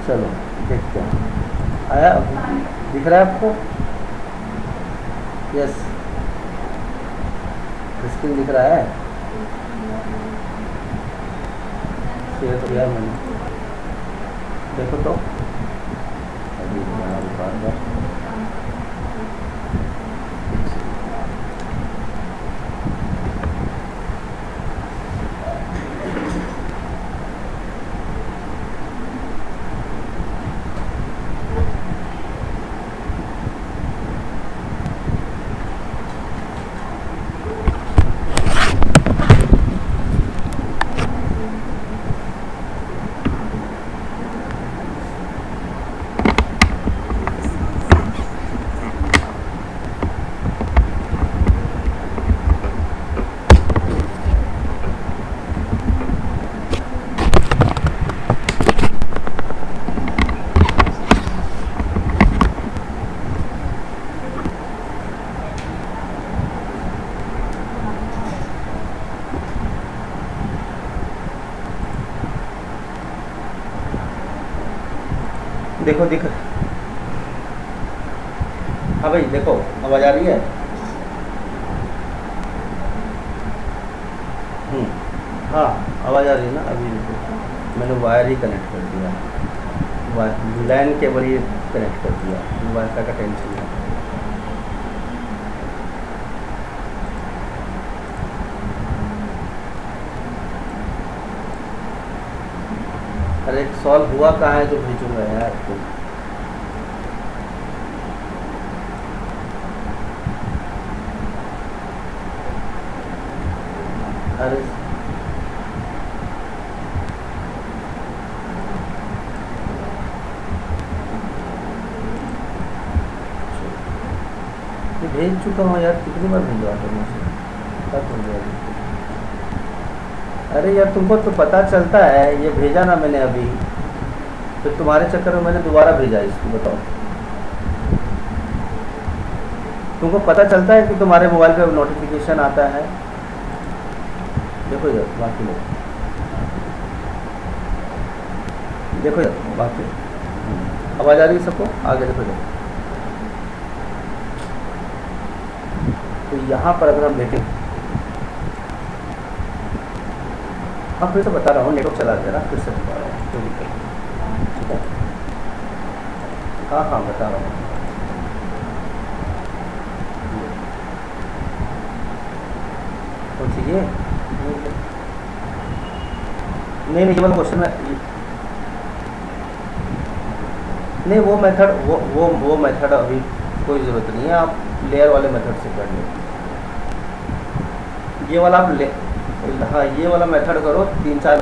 S1: चलो देखते हैं, आया दिख रहा है आपको? यस, स्क्रीन दिख रहा है, शेयर तो किया मैंने, देखो तो अभी बार देखो दिख, हाँ भाई देखो आवाज आ रही है। हाँ आवाज़ आ रही है ना। अभी देखो मैंने वायर ही कनेक्ट कर दिया, लैन केबल ही कनेक्ट कर दिया, वाईफाई का टेंशन है। अरे सॉल्व हुआ कहाँ है जो भेजूंगा यार तुम। अरे भेज चुका हूँ यार, कितनी बार भेजवा तुमसे, कब हो गया? अरे यार तुमको तो पता चलता है, ये भेजा ना मैंने अभी, तो तुम्हारे चक्कर में मैंने दोबारा भेजा इसको, बताओ। तुमको पता चलता है कि तुम्हारे मोबाइल पे नोटिफिकेशन आता है? देखो यार बाकी लोग, देखो यार बाकी आवाज़ आ रही है सबको? आगे देखो यार, तो यहाँ पर अगर हम देखें, हाँ फिर से बता रहा हूँ, नेटवर्क चला गया ना, फिर से बता रहा हूँ, कोई दिक्कत नहीं, ठीक है। हाँ हाँ बता रहा हूँ। कौन सी ये? नहीं ये वाला क्वेश्चन में नहीं, वो मेथड अभी कोई ज़रूरत नहीं है, आप लेयर वाले मेथड से कर लो। ये वाला आप ले, हाँ ये वाला मेथड करो, तीन चार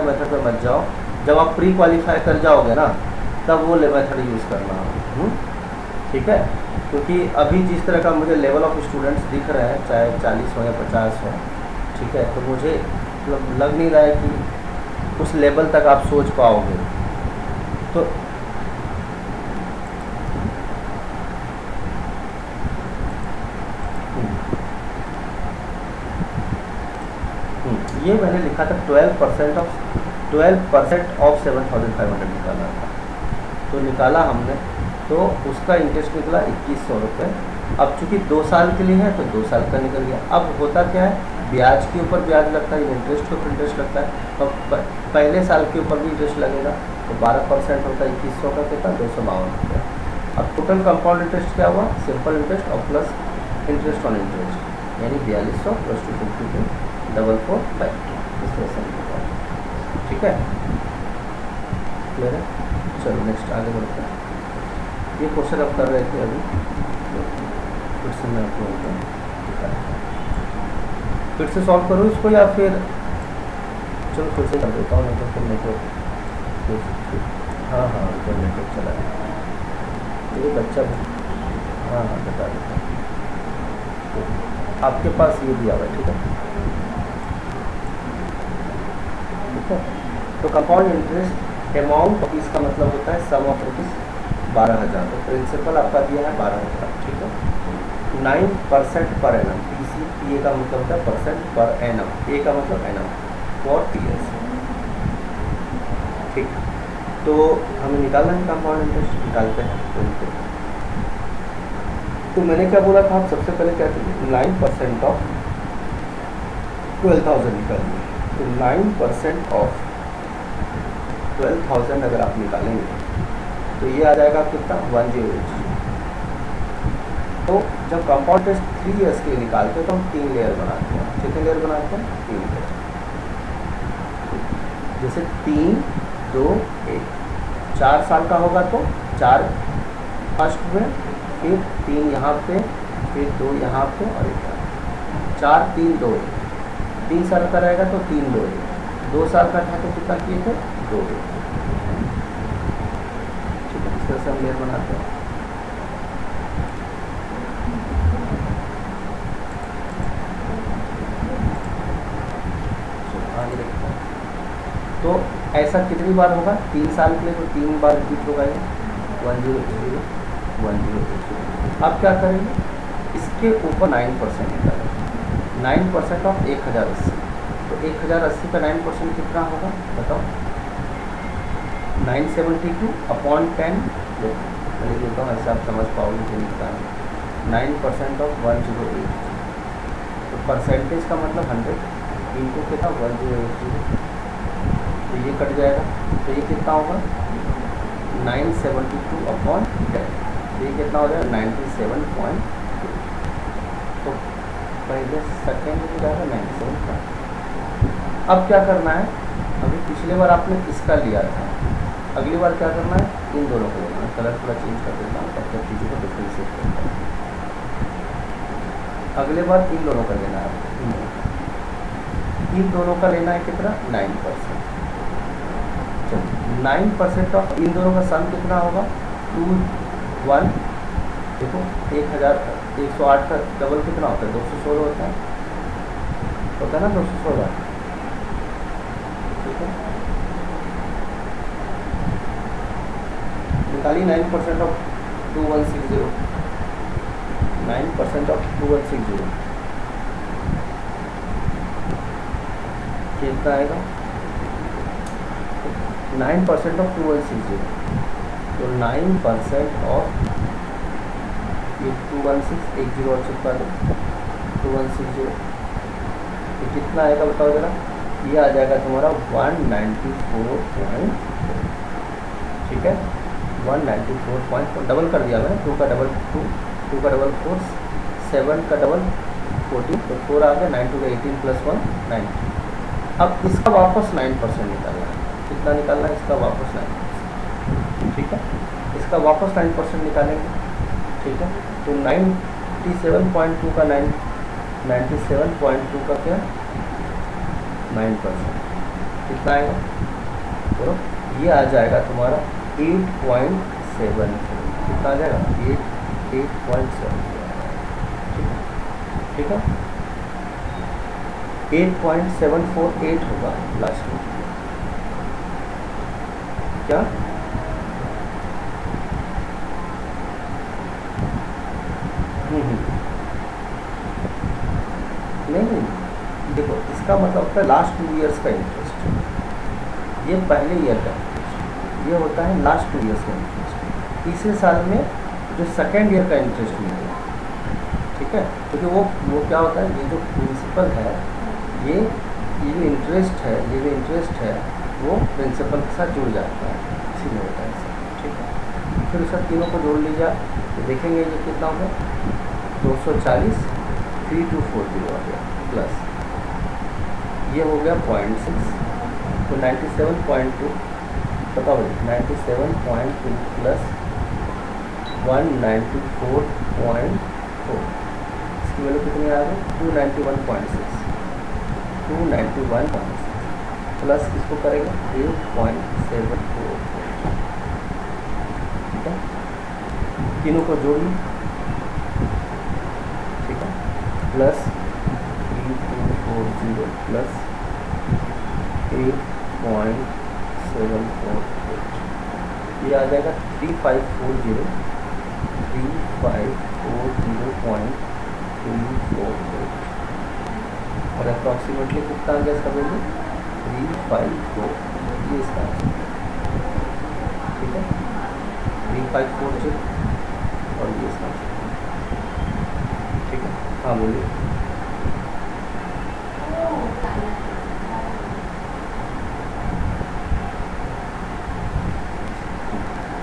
S1: मेथड पर मत जाओ। जब आप प्री क्वालिफाई कर जाओगे ना तब वो मेथड यूज़ करना। ठीक है, क्योंकि अभी जिस तरह का मुझे लेवल ऑफ स्टूडेंट्स दिख रहे हैं, चाहे 40 हो या 50 हो, ठीक है, तो मुझे मतलब लग नहीं रहा है कि उस लेवल तक आप सोच पाओगे। तो ये मैंने लिखा था 12% ऑफ 7,500 निकाला था, तो निकाला हमने, तो उसका इंटरेस्ट निकला 2100 रुपये। अब चूँकि 2 साल के लिए है तो 2 साल का निकल गया। अब होता क्या है, ब्याज के ऊपर ब्याज लगता है, इंटरेस्ट के ऊपर इंटरेस्ट लगता है, तो पहले साल के ऊपर भी इंटरेस्ट लगेगा, तो 12% होता है 2100 का कितना, 252 रुपये। अब टोटल कंपाउंड इंटरेस्ट क्या हुआ, सिंपल इंटरेस्ट और प्लस इंटरेस्ट ऑन इंटरेस्ट, यानी 4200 प्लस 252 445। इस तरह से निकला। ठीक है, क्लियर है। चलो नेक्स्ट आगे बढ़ते हैं। ये क्वेश्चन आप कर रहे थे अभी, फिर से मैं आपको फिर से सॉल्व करूँ इसको, या फिर चलो फिर से कर देता हूँ, नहीं तो फिर नेटवर्क, हाँ फिर नेटवर्क चला गया। ये बच्चा, हाँ बता देता हूँ। तो आपके पास ये दिया हुआ है, ठीक है। तो कंपाउंड इंटरेस्ट अमाउंट ऑफ का मतलब होता है सम ऑफ रुपीज़ 12,000। तो प्रिंसिपल आपका दिया है 12,000, ठीक है। 9% पर एनम, पीसी का मतलब होता है परसेंट पर एनम, ए का मतलब एनम फॉर ईयर्स। ठीक, तो हमें निकालना है कंपाउंड इंटरेस्ट, निकालते हैं। तो मैंने क्या बोला था, आप सबसे पहले क्या कीजिए, 9% ऑफ 12,000 निकालिए। तो 9% ऑफ 12,000 अगर आप निकालेंगे तो ये आ जाएगा कितना, 1080। तो जब कंपाउंड टेस्ट 3 ईयर्स के लिए निकालते हैं तो हम 3 लेयर बनाते हैं। कितने लेयर बनाते हैं, 3 लेयर। जैसे 3, 2, 1, 4 साल का होगा तो 4 फर्स्ट में, फिर 3 यहाँ पे, फिर 2 यहाँ पे और 1 यहाँ। 4, 3, 2, 1। 3 साल का रहेगा तो 3, 2, 1। 2 साल का था तो कितना किए थे, 2, 1। ठीक है, इस तरह से हम लेयर बनाते हैं। आगे देखते हैं। तो ऐसा कितनी बार होगा, 3 साल के लिए तो 3 बार रिपीट होगा ये 1080 1080। अब क्या करेंगे, इसके ऊपर 9% निकालेंगे। 9% ऑफ 1080, तो 1080 का 9% कितना होगा बताओ, 972 अपॉन 10। मैं लिखता हूँ ऐसे आप समझ पाओगे कि निकालना। 9% ऑफ 1080, तो परसेंटेज का मतलब 100 इनटू कितना 1080, तो ये कट जाएगा, तो ये कितना होगा 972 अपॉन 10, तो ये कितना हो जाएगा 97.2। तो पहले सेकेंड में जाएगा 97। अब क्या करना है, अभी पिछले बार आपने इसका लिया था, अगली बार क्या करना है, इन दोनों को लेना है। कलर थोड़ा चेंज कर देता हूँ, तब तक चीज़ों को डिफ्रेंशिएट करता हूँ। अगले बार इन दोनों का लेना है, इन दोनों का लेना है कितना, 9%। चलो 9% ऑफ इन दोनों का सम कितना होगा, 2, 1। देखो 1,108 का डबल कितना होता है, 216 होता है ना, 216। ठीक है, निकालिए 9% ऑफ 2160, 9% ऑफ 2160 कितना आएगा, 9% ऑफ 2160, तो 9% ऑफ ये 216, 1 0 और चिपका दो, 2160, ये कितना आएगा बताओ जरा, ये आ जाएगा तुम्हारा 194. ठीक है, 194. डबल कर दिया मैंने, 2 का डबल 2, 2 का डबल 4, 7 का डबल 14, तो 4 आ गया, 9 2 का 18 प्लस 1 19। अब इसका वापस 9% निकालना है, कितना निकालना है इसका वापस 9%। ठीक है, इसका वापस 9% निकालेंगे। ठीक है, तो 97.2 का 97.2 का क्या 9%, कितना आएगा बोलो, ये आ जाएगा तुम्हारा 8.7, कितना आ जाएगा 8.7, ठीक है 8.748 होगा लास्ट में, क्या नहीं, देखो इसका मतलब होता है लास्ट 2 ईयर्स का इंटरेस्ट, ये पहले ईयर का इंटरेस्ट, ये होता है लास्ट 2 ईयर्स का इंटरेस्ट, तीसरे साल में जो सेकेंड ईयर का इंटरेस्ट मिलेगा, ठीक है, क्योंकि वो क्या होता है, ये जो प्रिंसिपल है, ये जो इंटरेस्ट है, ये जो इंटरेस्ट है वो प्रिंसिपल के साथ जुड़ जाता है, इसीलिए होता है ऐसा, ठीक है। फिर सब तीनों को जोड़ लीजिए, तो देखेंगे ये कितना होगा 240, 3240 आ गया, प्लस ये हो गया 0.6, तो 97.2 बताओ, 97.2 प्लस 194.4, इसकी वैल्यू कितनी आ गई 291.6, 291.6 प्लस इसको करेगा 8.74, ठीक है, तीनों को जोड़ ली, ठीक है, प्लस 3240 प्लस 8.748, ये आ जाएगा 3540.348 और अप्रॉक्सीमेटली कितना आ गया इसका वैल्यू 354, ये इसका, ठीक है 3540 और ये इसका, ठीक है। हाँ बोलिए,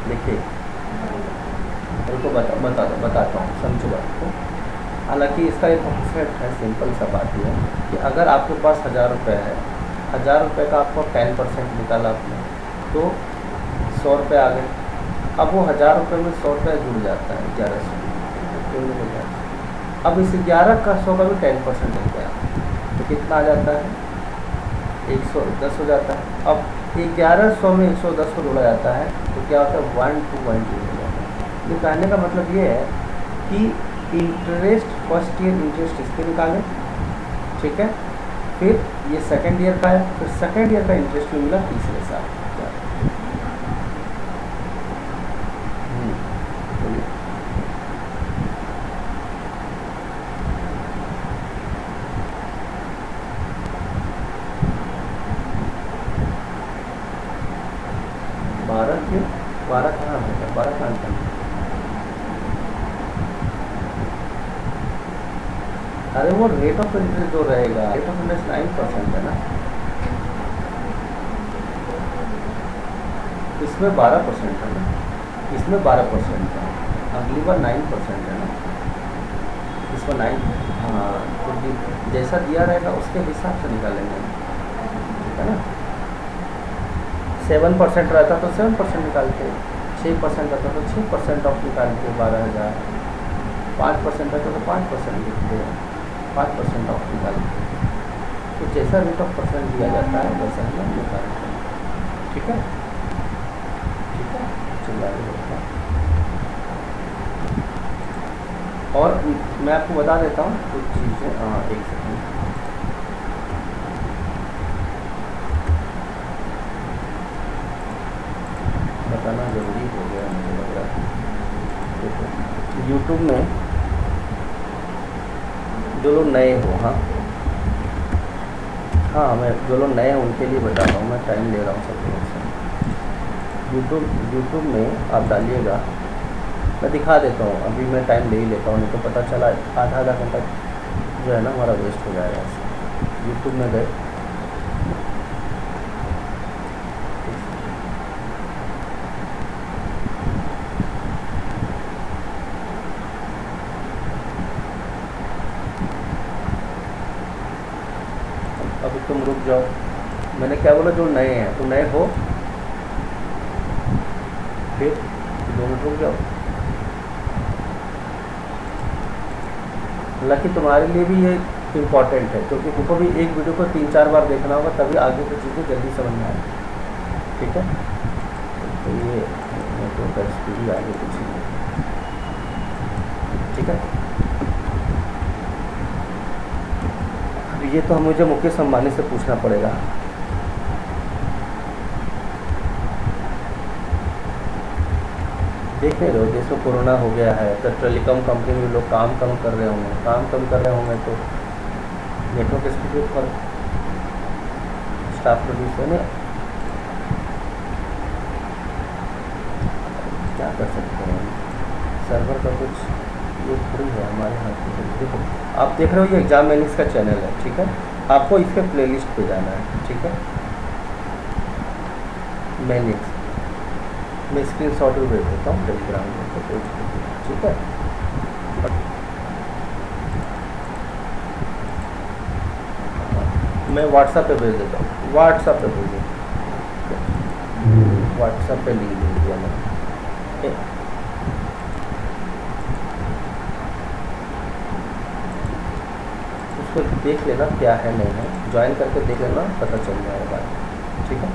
S1: देखिए उनको बताता हूँ, समझो बात को। हालांकि इसका एक कॉन्सेप्ट है, सिंपल सा बात ये है कि अगर आपके पास 1000 रुपये है, 1000 रुपये का आपको 10% निकाला आपने, तो 100 रुपये आ गए, अब वो 1000 रुपये में 100 रुपये जुड़ जाता है 1100, अब इस 11 का 100 का भी 10% लग गया, तो कितना आ जाता है 110 हो जाता है। अब 1100 में 110 को जोड़ा जाता है तो क्या होता है 1210 हो जाता है। ये कहने का मतलब ये है कि इंटरेस्ट फर्स्ट ईयर इंटरेस्ट इस पर निकालें, ठीक है, फिर ये सेकंड ईयर का है, फिर सेकंड ईयर का इंटरेस्ट भी मिला तीसरे साल। बारह क्यों, 12 कहाँ होगा, 12 कहाँ का, अरे वो रेट ऑफ इंटरेस्ट जो रहेगा, रेट ऑफ इंटरेस्ट 9% है ना, इसमें 12% है ना, इसमें 12% है, अगली बार 9% है ना, इसमें 9, हाँ, तो जैसा दिया रहेगा उसके हिसाब से निकालेंगे, है ना। 7% रहता तो 7% निकालते, 6% रहता तो 6% ऑफ निकालते 12,000, 5% रहता तो 5% लिखते, 5% ऑफ निकालते, तो जैसा रेट ऑफ परसेंट दिया जाता है वैसा ही हम निकालते हैं, ठीक है, ठीक है, चलिए आगे बढ़ते हैं। और मैं आपको बता देता हूँ कुछ चीज़ें, हाँ एक सेकंड, बताना ज़रूरी हो गया मुझे लग रहा है। देखो यूट्यूब में जो लोग नए हो, हाँ मैं जो लोग नए हैं उनके लिए बता रहा हूँ, मैं टाइम ले रहा हूँ सब लोगों से। यूट्यूब में आप डालिएगा, मैं दिखा देता हूँ, अभी मैं टाइम ले ही लेता हूँ, नहीं तो पता चला आधा घंटा जो है ना हमारा वेस्ट हो जाएगा ऐसे। यूट्यूब में गए, अभी तुम रुक जाओ, मैंने क्या बोला, जो नए हैं तो नए हो, फिर 2 मिनट रुक जाओ, हालांकि तुम्हारे लिए भी ये इम्पॉर्टेंट है, क्योंकि तुमको भी एक वीडियो को 3-4 बार देखना होगा, तभी आगे की चीज़ें जल्दी समझ में आएगी। ठीक है, तो ये नेटवर्क का स्पीड आगे कुछ नहीं। ठीक है, अब ये तो मुझे मुकेश अंबानी से पूछना पड़ेगा। देख नहीं रहे हो, देश में कोरोना हो गया है, तो टेलीकॉम कंपनी में लोग काम कम कर रहे होंगे, तो नेटवर्क स्पीड पर स्टाफ प्रोड्यूस है ना, क्या कर सकते हैं, सर्वर का कुछ ये थोड़ी है हमारे हाथ में। देखो आप देख रहे हो, ये एग्जाम मैनिक्स का चैनल है। ठीक है, आपको इसके प्लेलिस्ट पे जाना है। ठीक है, मैनिक्स मैं स्क्रीन शॉट भी भेज देता हूँ टेलीग्राम में, तो कोई दिक्कत नहीं। ठीक है, मैं व्हाट्सएप पे भेज देता हूँ, व्हाट्सएप पे भेज देता हूँ, व्हाट्सएप पे लिंक भेज दिया मैंने। उसको देख लेना क्या है नहीं है, ज्वाइन करके देख लेना, पता चल जाएगा। ठीक है,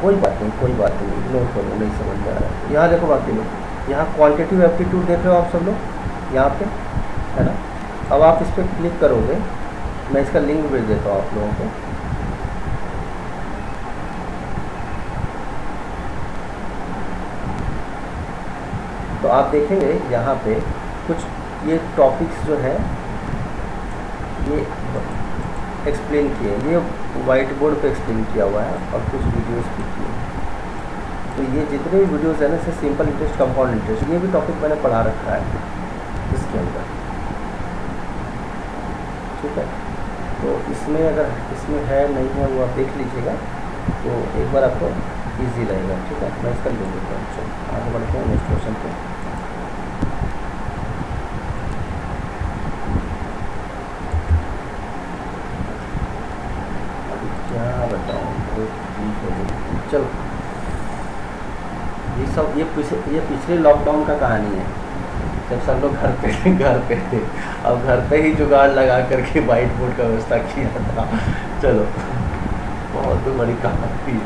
S1: कोई बात नहीं, इग्नोर करो, नहीं समझ में आ रहा है। यहाँ देखो बाकी लोग, यहाँ क्वांटिटेटिव एप्टीट्यूड देख रहे हो आप सब लोग यहाँ पे, है ना। अब आप इस पर क्लिक करोगे, मैं इसका लिंक भेज देता हूँ आप लोगों को। तो आप देखेंगे यहाँ पे कुछ ये टॉपिक्स जो है ये एक्सप्लेन किए, ये वाइट बोर्ड पे एक्सप्लेन किया हुआ है, और कुछ वीडियोस भी किए। तो ये जितने भी वीडियोस हैं ना, जैसे सिंपल इंटरेस्ट, कंपाउंड इंटरेस्ट, ये भी टॉपिक मैंने पढ़ा रखा है इसके अंदर। ठीक है, तो इसमें अगर इसमें है नहीं है वो आप देख लीजिएगा, तो एक बार आपको ईजी रहेगा। ठीक है, मैं इसका ले लेता हूँ। चलो आगे बढ़ते हैं नेक्स्ट क्वेश्चन पे। क्या बताऊँ, चलो ये पिछले लॉकडाउन का कहानी है, जब सब लोग घर पे थे। अब घर पे ही जुगाड़ लगा करके वाइट बोर्ड का व्यवस्था किया था। चलो बहुत बड़ी कहानी है।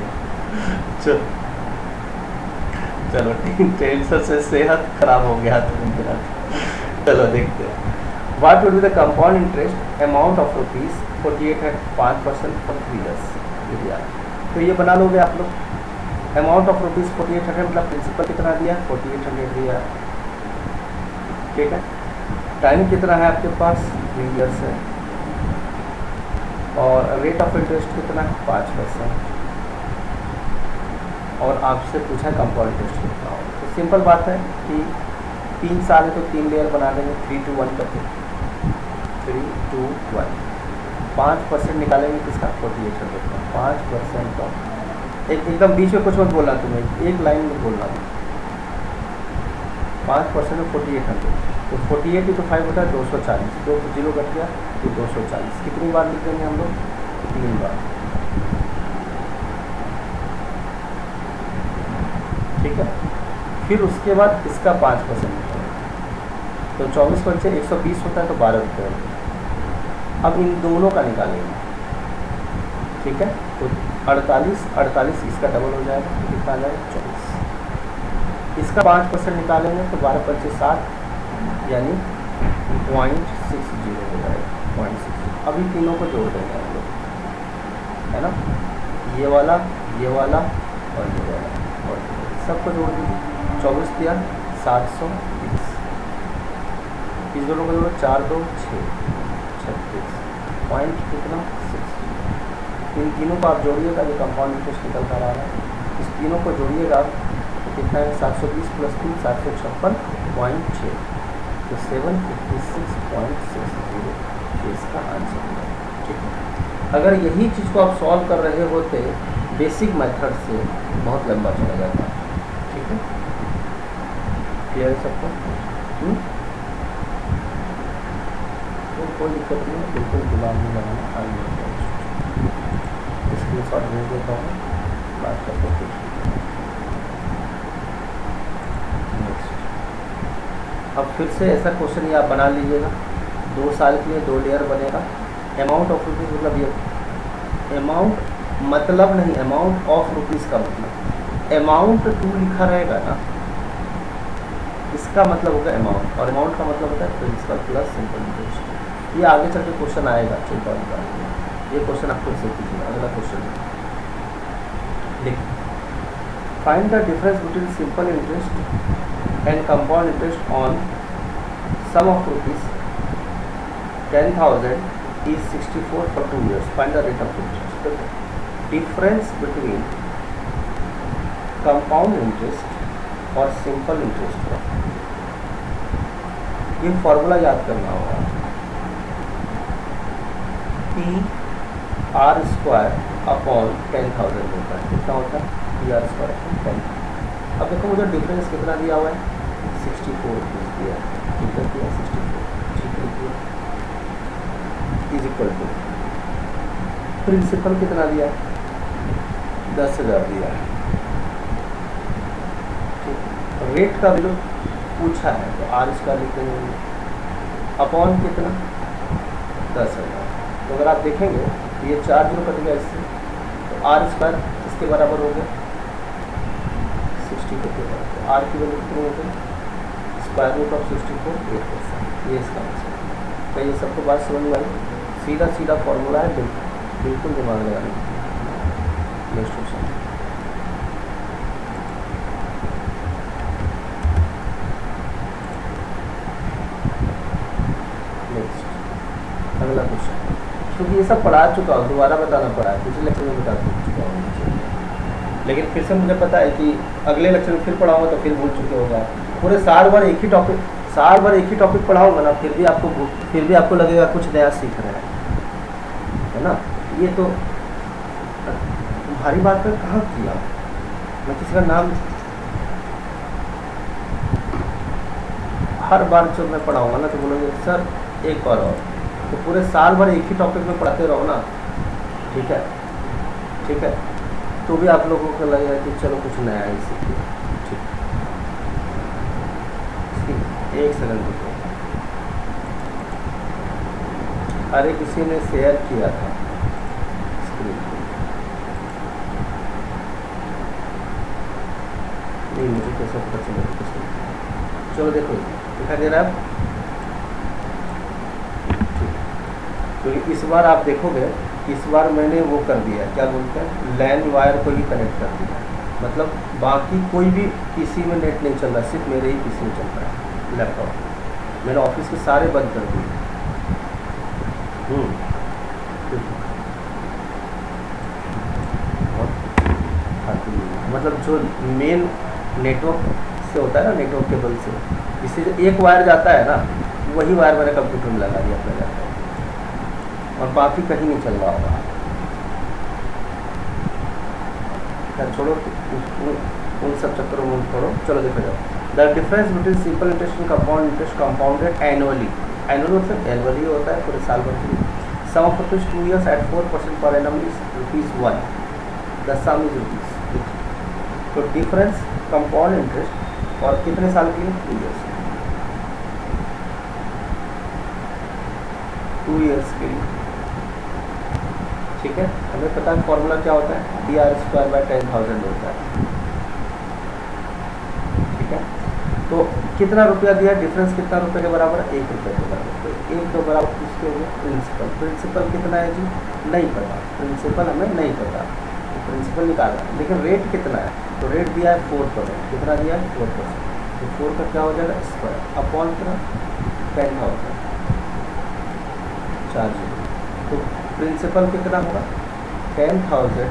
S1: चलो टेंशन से सेहत खराब हो गया था मेरा। चलो देखते हैं, what would be the compound interest amount of rupees 48 at 5% for 3 years। तो ये बना लोगे आप लोग, अमाउंट ऑफ रुपीज़ 4800, मतलब प्रिंसिपल कितना दिया, 4800 दिया। ठीक है, टाइम कितना है आपके पास, 3 years है, और रेट ऑफ इंटरेस्ट कितना है, 5%, और आपसे पूछा कंपाउंड इंटरेस्ट कितना हो। तो सिंपल बात है कि 3 साल है तो 3 लेयर बना देंगे, 3 to 1 करके, 3 to 1। 5% निकालेंगे किसका, 4800 का, 5% का। एकदम बीच में कुछ मत बोलना, तुम्हें एक लाइन में बोलना। 5% में 4800, तो 48 into 5 होता है 240, 2 जीरो कट गया तो 240। कितनी बार लिख देंगे हम लोग, 3 बार। ठीक है, फिर उसके बाद इसका 5%, तो 24 पंचे 120 होता है, तो 12 रुपये। अब इन दोनों का निकालेंगे। ठीक है, तो 48 इसका डबल हो जाएगा, तो कितना आ जाएगा, 24। इसका 5% निकालेंगे तो 12 पंचे 60, यानी 0.60 हो जाएगा, 0.60। अब इन तीनों को जोड़ देंगे हम लोग, है ना, ये वाला और ये वाला, और सबको जोड़ दीजिए। 24 दिया 720, इस दोनों को जोड़ो, 4 2 6 36, पॉइंट कितना, 6। इन तीनों को आप जोड़िएगा, ये कंपाउंड इंटरेस्ट निकल कर आ रहा है। इस तीनों को जोड़िएगा तो कितना है, 720 + 3 756.6, तो 756.60 इसका आंसर है। ठीक है, अगर यही चीज़ को आप सॉल्व कर रहे होते बेसिक मेथड से, बहुत लंबा चला जाता है। ठीक है, क्लियर है सबको, तो कोई दिक्कत नहीं, बिल्कुल दिमाग में लगाना, आगे स्क्रीन शॉट भेज देता हूँ, बात करते हैं। नेक्स्ट अब फिर से ऐसा क्वेश्चन ये आप बना लीजिएगा, 2 साल के लिए 2 लेयर बनेगा। अमाउंट ऑफ रुपीज़ मतलब ये अमाउंट मतलब नहीं, अमाउंट ऑफ रुपीज़ का मतलब अमाउंट टू लिखा रहेगा ना, इसका मतलब होगा अमाउंट, और अमाउंट का मतलब होता है प्रिंसिपल प्लस सिंपल इंटरेस्ट। ये आगे चल के क्वेश्चन आएगा छोटा होगा, ये क्वेश्चन आप खुद से कीजिए। अगला क्वेश्चन देखिए, find the difference between simple interest and compound interest on sum of rupees 10,000 is 64 for 2 years. Find the rate of interest. The difference between compound interest और simple interest का ये फॉर्मूला याद करना होगा, PR² अपॉन 10,000 होता है। कितना होता है? PR² 10। अब देखो मुझे डिफरेंस कितना दिया हुआ है, 64 रुपीज़ दिया है, कितना दिया 64, ठीक है, इज इक्वल टू प्रिंसिपल कितना दिया है, 10,000 दिया है, ठीक। रेट का वैल्यू पूछा है तो R² लिख देंगे, अपॉन कितना 10,000। तो अगर आप देखेंगे ये 4 0 कट गया इससे, तो R² इसके बराबर हो गया 60 के बराबर, तो R की वैल्यू कितनी हो गई, स्क्वायर रूट ऑफ 64 8%। ये इसका आंसर है। तो ये सबको बात समझ में आई, सीधा सीधा फॉर्मूला है, बिल्कुल दिमाग लगाने। नेक्स्ट क्वेश्चन, नेक्स्ट अगला क्वेश्चन, क्योंकि ये सब पढ़ा चुका हूँ, दोबारा बताना पड़ा है, पिछले लेक्चर में बता चुका हूँ, लेकिन फिर से मुझे पता है कि अगले लेक्चर में फिर पढ़ाऊँगा तो फिर भूल चुके होगा। पूरे साल भर एक ही टॉपिक पढ़ाऊँगा ना, फिर भी आपको लगेगा कुछ नया सीख रहे हैं, है ना। ये तो भारी बात पर कहाँ किया, मैं किसी का नाम हर बार जब मैं पढ़ाऊँगा ना तो बोलोगे सर एक और, तो पूरे साल भर एक ही टॉपिक में पढ़ाते रहो ना, ठीक है, तो भी आप लोगों को लगेगा कि चलो कुछ नया ही सीखिए, ठीक। एक सेकंड रुको, अरे किसी ने शेयर किया था स्क्रीन पे, नहीं मुझे कैसे पता चलेगा, चलो देखो दिखाई दे रहा है, क्योंकि इस बार आप देखोगे, इस बार मैंने वो कर दिया, क्या बोलते हैं, लैन वायर को ही कनेक्ट कर दिया, मतलब बाकी कोई भी पीसी में नेट नहीं चल रहा, सिर्फ मेरे ही पीसी में चल रहा है लैपटॉप। मैंने ऑफिस के सारे बंद कर दिए। मतलब जो मेन नेटवर्क से होता है ना, नेटवर्क केबल से, इससे जो एक वायर जाता है ना, वही वायर मैंने कंप्यूटर में लगा दिया अपने लैपटॉप, और बाकी कहीं नहीं चल रहा होगा। खैर छोड़ो, उन सब चक्करों में छोड़ो, चलो देखो जाओ। The difference between simple interest and compound interest compounded annually, annual मतलब एनुअली होता है पूरे साल भर के लिए। Sum of rupees 2 years at 4% पर annum is ₹1, the sum is rupees. तो डिफरेंस कंपाउंड इंटरेस्ट और कितने साल के लिए, 2 years, 2 years के लिए, ठीक है। हमें पता है फॉर्मूला क्या होता है, PR² 10,000 होता है, ठीक है। तो कितना रुपया दिया, डिफरेंस कितना रुपये के बराबर है, 1 रुपये के बराबर। तो 1 के बराबर किसके हो गया, प्रिंसिपल कितना है जी, नहीं पता, प्रिंसिपल हमें नहीं पता, तो प्रिंसिपल निकालना है, लेकिन रेट कितना है, तो रेट दिया है 4%, कितना दिया है 4%, तो 4 का क्या हो जाएगा, स्क्वायर अपॉन कितना 10,000 चार्ज। तो प्रिंसिपल कितना होगा, 10,000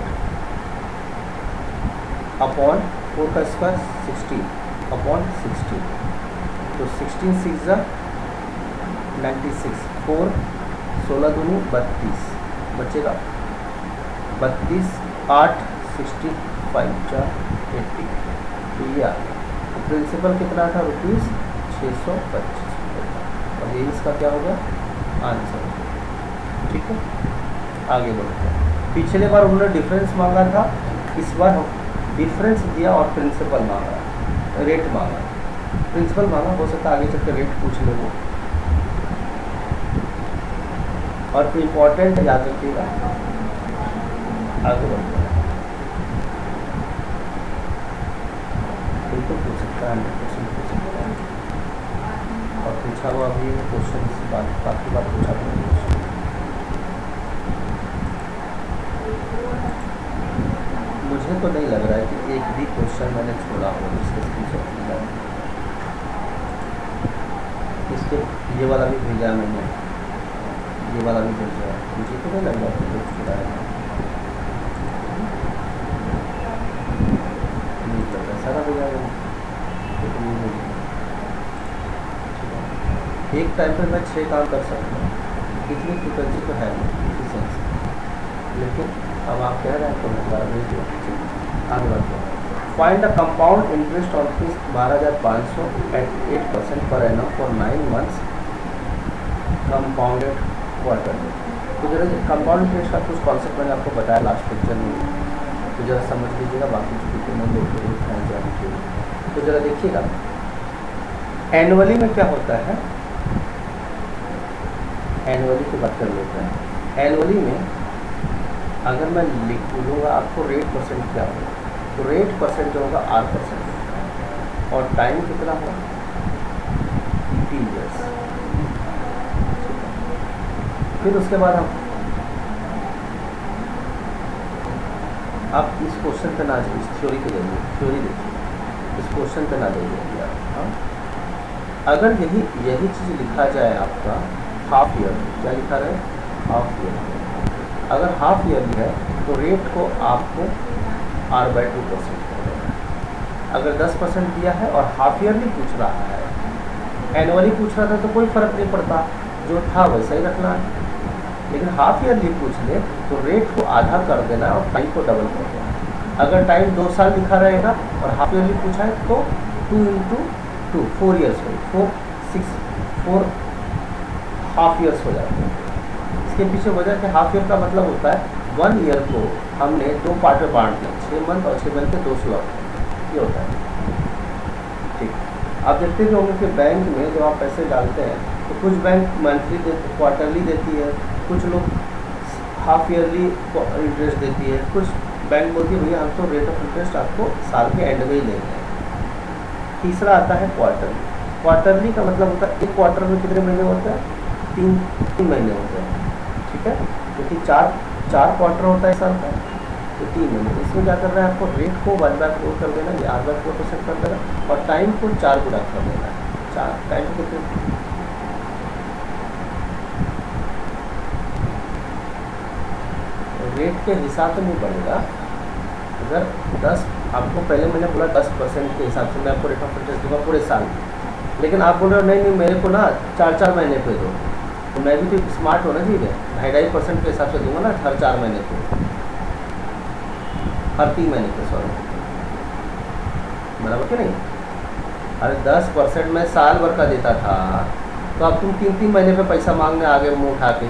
S1: अपॉन 4 का स्क्वायर 16 अपॉन 16, तो 16 6 96, 4 16 दूनी 32, बचेगा 32, 8 65 4 80, तो ये आ गया। तो प्रिंसिपल कितना था, ₹625, और ये इसका क्या होगा आंसर, ठीक है। आगे बढ़ते हैं, पिछले बार उन्होंने डिफरेंस मांगा था, इस बार डिफरेंस दिया और प्रिंसिपल मांगा, रेट मांगा, प्रिंसिपल मांगा, हो सकता है आगे चल के रेट पूछ ले वो। और इम्पोर्टेंट याद रखिएगा, आगे बढ़ते हैं, बिल्कुल पूछ सकता है, 100% पूछ सकता है। और पूछा हुआ भी क्वेश्चन, इसी बाकी बात पूछा हुआ है। मुझे तो नहीं लग रहा है कि एक भी क्वेश्चन मैंने छोड़ा हो इसके स्क्रीनशॉट लिया। इसके ये वाला भी भेजा है मैंने, ये वाला भी भेजा है, मुझे तो नहीं लग रहा कि कुछ छोड़ा है, नहीं लग रहा सारा भेजा है। एक टाइम पर मैं 6 काम कर सकता हूँ, इतनी फ्रिक्वेंसी तो है नहीं सेंस, लेकिन अब आप कह रहे हैं तो मैं आगे बढ़ते हैं। Find the compound interest on fees 12,500 at 8% per annum for 9 months compounded quarter. तो जरा कंपाउंड इंटरेस्ट का कुछ कॉन्सेप्ट मैंने आपको बताया लास्ट लेक्चर में, तो जरा समझ लीजिएगा, बाकी चीज़ें मैं लोग तो जरा देखिएगा एनुअली में क्या होता है। एनुअली की बात कर लेते हैं। एनुअली में अगर मैं लिख दूँगा आपको रेट परसेंट क्या होगा, तो रेट परसेंट जो होगा R%, और टाइम कितना होगा 3 years। फिर उसके बाद हम आप इस क्वेश्चन पे ना जाइए, इस थ्योरी के जाइए, थ्योरी देखिए, इस क्वेश्चन पे ना जाइए आप। हाँ, अगर यही चीज़ लिखा जाए आपका हाफ ईयर, क्या लिखा रहे हाफ ईयर, अगर हाफ ईयरली है तो रेट को आपको R/2% करेगा। अगर 10% दिया है और हाफ ईयरली पूछ रहा है, एनुअली पूछ रहा था तो कोई फ़र्क नहीं पड़ता, जो था वैसा ही रखना है। लेकिन हाफ ईयरली पूछ ले तो रेट को आधा कर देना और टाइम को डबल कर देना। अगर टाइम 2 साल लिखा रहेगा और हाफ ईयरली पूछा है तो 2 × 2 4 years हो, 4 हाफ ईयर्स हो जाते हैं। इसके पीछे वजह है हाफ ईयर का मतलब होता है 1 ईयर को हमने 2 पार्ट में बांट दिया, 6 मंथ और 6 मंथ के 2 स्लॉट, ये होता है। ठीक, आप देखते भी होंगे कि बैंक में जब आप पैसे डालते हैं तो कुछ बैंक मंथली क्वार्टरली देती है, कुछ लोग हाफ ईयरली इंटरेस्ट देती है, कुछ बैंक बोलती है भैया हम तो रेट ऑफ इंटरेस्ट आपको साल के एंड में ही लेंगे। तीसरा आता है क्वार्टरली। क्वार्टरली का मतलब होता है एक क्वार्टर में कितने महीने होते हैं, 3 महीने होते हैं। ठीक है, क्योंकि 4 क्वार्टर होता है साल का, तो 3 महीने। इसमें क्या कर रहा है, आपको रेट को 1/4 कर देना, ये R/4% कर देना, और टाइम को 4 गुना कर देना। 4 टाइम कितने, रेट के हिसाब से नहीं बढ़ेगा। अगर 10 आपको पहले मैंने बोला 10% के हिसाब से मैं आपको रेट ऑफ इंटरेस्ट दूँगा पूरे साल, लेकिन आप बोल रहे हो नहीं मेरे को ना 4 महीने पे दो, तो मैं भी तो स्मार्ट होना चाहिए, 2.5% के हिसाब से दूंगा ना हर 4 महीने पे, हर 3 महीने पे, सॉरी, बराबर कि नहीं। अरे 10% मैं साल भर का देता था, तो अब तुम 3 महीने पे पैसा मांगने आ गए मुँह उठा के,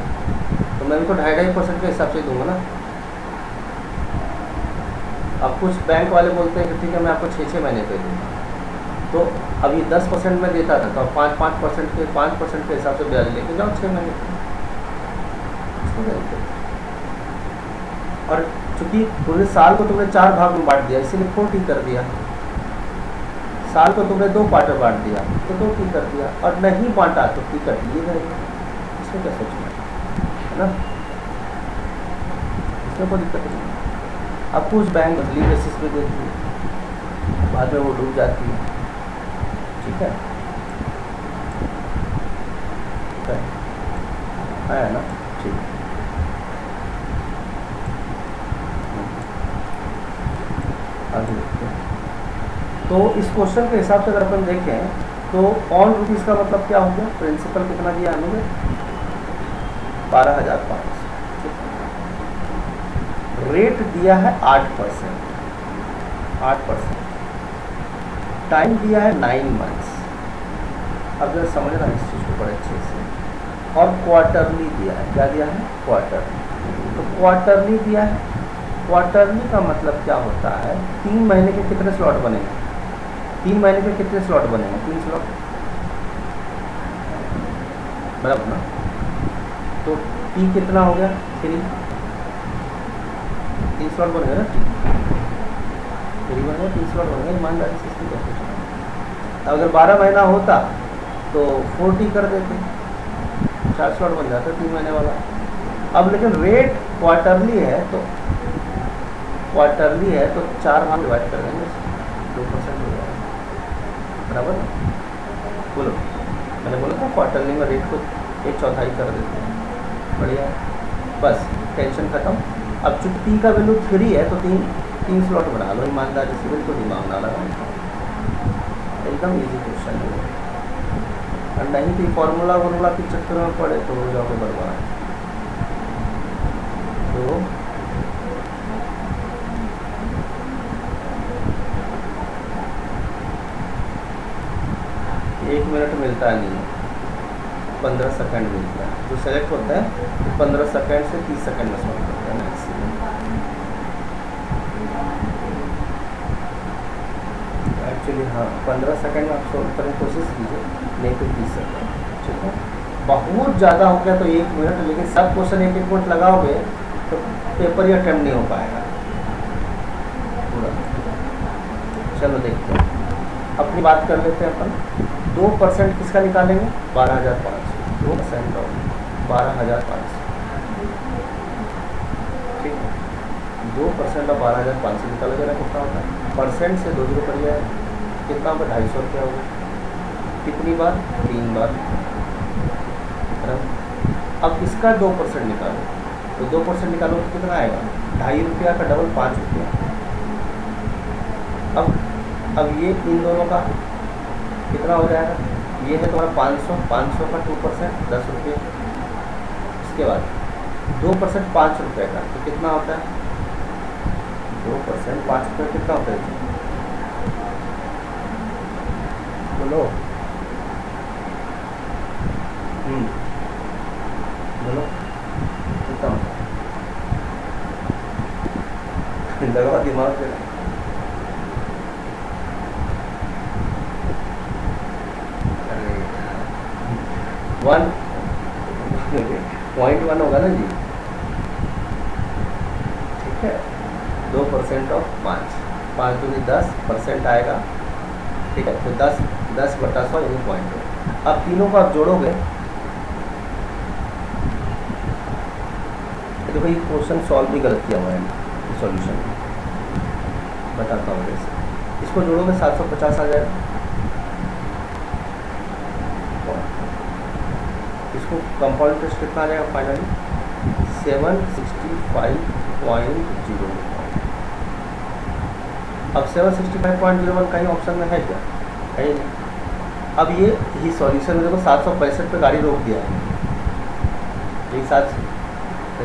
S1: तो मैं भी तो 2.5% के हिसाब से दूंगा ना। अब कुछ बैंक वाले बोलते हैं कि ठीक है मैं आपको 6 महीने पे दूँगा, तो अभी 10% में देता था, तो 5% के हिसाब से ब्याज लेके जाओ 6 महीने पे। और चूँकि पूरे साल को तुमने 4 भाग में बांट दिया, इसीलिए 4T कर दिया। साल को तुमने 2 पार्ट में बांट दिया तो 2T कर दिया, और नहीं बांटा तो T कट ये रहेगा। इसमें क्या सोचना है ना, इसमें कोई दिक्कत नहीं। अब कुछ बैंक मंथली बेसिस पे देती है, बाद में वो डूब जाती है। ठीक है ना, ठीक। आगे देखते हैं। तो इस क्वेश्चन के हिसाब से अगर अपन देखें तो ऑन रुपीज़ का मतलब क्या हो गया, प्रिंसिपल कितना दिया हमें 12,500, रेट दिया है 8%, टाइम दिया है 9 months। अब जरा समझना इस चीज़ को बड़े अच्छे से। और क्वार्टरली दिया है, क्या दिया है क्वार्टरली, तो क्वार्टरली दिया है। क्वार्टरली का मतलब क्या होता है, 3 महीने के कितने स्लॉट बनेंगे, 3 महीने के कितने स्लॉट बनेंगे? 3 स्लॉट, बराबर ना। तो T कितना हो गया? 3 स्लॉट बनेगा ना, T 3 बनेगा, 3 स्लॉट बनेगा। ईमानदारी से इसकी कैसे, अगर 12 महीना होता तो 4T कर देते, 4 स्लॉट बन जाता 3 महीने वाला। अब लेकिन रेट क्वार्टरली है तो 4 भाग डिवाइड कर देंगे, 2% हो जाएगा, बराबर। बोलो, मैंने बोला था क्वार्टरली में रेट को 1/4 कर देते हैं, बढ़िया, बस टेंशन खत्म। अब चूंकि T का वैल्यू 3 है तो 3 स्लॉट बना लो, ईमानदारी से, बिल्कुल दिमाग ना लगाओ, एकदम इजी क्वेश्चन है। और नहीं तो फॉर्मूला वॉर्मूला के चक्कर में पड़े तो हो जाओगे बर्बाद। तो 1 मिनट मिलता है, नहीं 15 सेकंड मिलता है। जो सेलेक्ट होता है तो 15 सेकंड से 30 सेकंड में सॉल्व करता है मैक्सिमम। एक्चुअली हाँ, 15 सेकंड में आप सॉल्व करने की कोशिश कीजिए, नहीं तो 30 सेकंड, ठीक है। बहुत ज़्यादा हो गया तो 1 मिनट, लेकिन सब क्वेश्चन 1 मिनट लगाओगे तो पेपर ही अटेम्प्ट नहीं हो पाएगा पूरा। चलो देखते हैं, अपनी बात कर लेते हैं अपन। 2% किसका निकालेंगे? 12,500, 2% ऑफ 12,500, ठीक है। 2% ऑफ 12,500 निकाला जाएगा, कितना होता है? परसेंट से 2 जीरो कट जाएगा, कितना होगा? 250 रुपया होगा। कितनी बार? 3 बार। अब इसका 2% निकालो, तो 2% निकालो तो कितना आएगा? 2.5 रुपया का डबल 5 रुपया। अब ये इन दोनों का कितना हो जाएगा? ये है तुम्हारा 500 का 2% 10 रुपये। इसके बाद 2% 5 रुपये का, तो कितना होता है? 2% 5 रुपये कितना होता है? बोलो, बोलो कितना होता है? लगा दिमाग से। अरे 1.1 होगा ना जी, ठीक है। 2% ऑफ 5 दूनी 10% आएगा, ठीक है। तो 10/100 यानी पॉइंट। अब तीनों को आप जोड़ोगे, देखो ये क्वेश्चन सॉल्व भी गलत किया हुआ है, सॉल्यूशन बताता हूँ जैसे। इसको जोड़ोगे 750 आ जाएगा, इसको कंपाउंड इंटरेस्ट कितना आ जाएगा फाइनली? 765.01। अब 765.01 कहीं ऑप्शन में है क्या? कहीं नहीं। अब ये ही सॉल्यूशन में देखो 765 पे गाड़ी रोक दिया है, एक साथ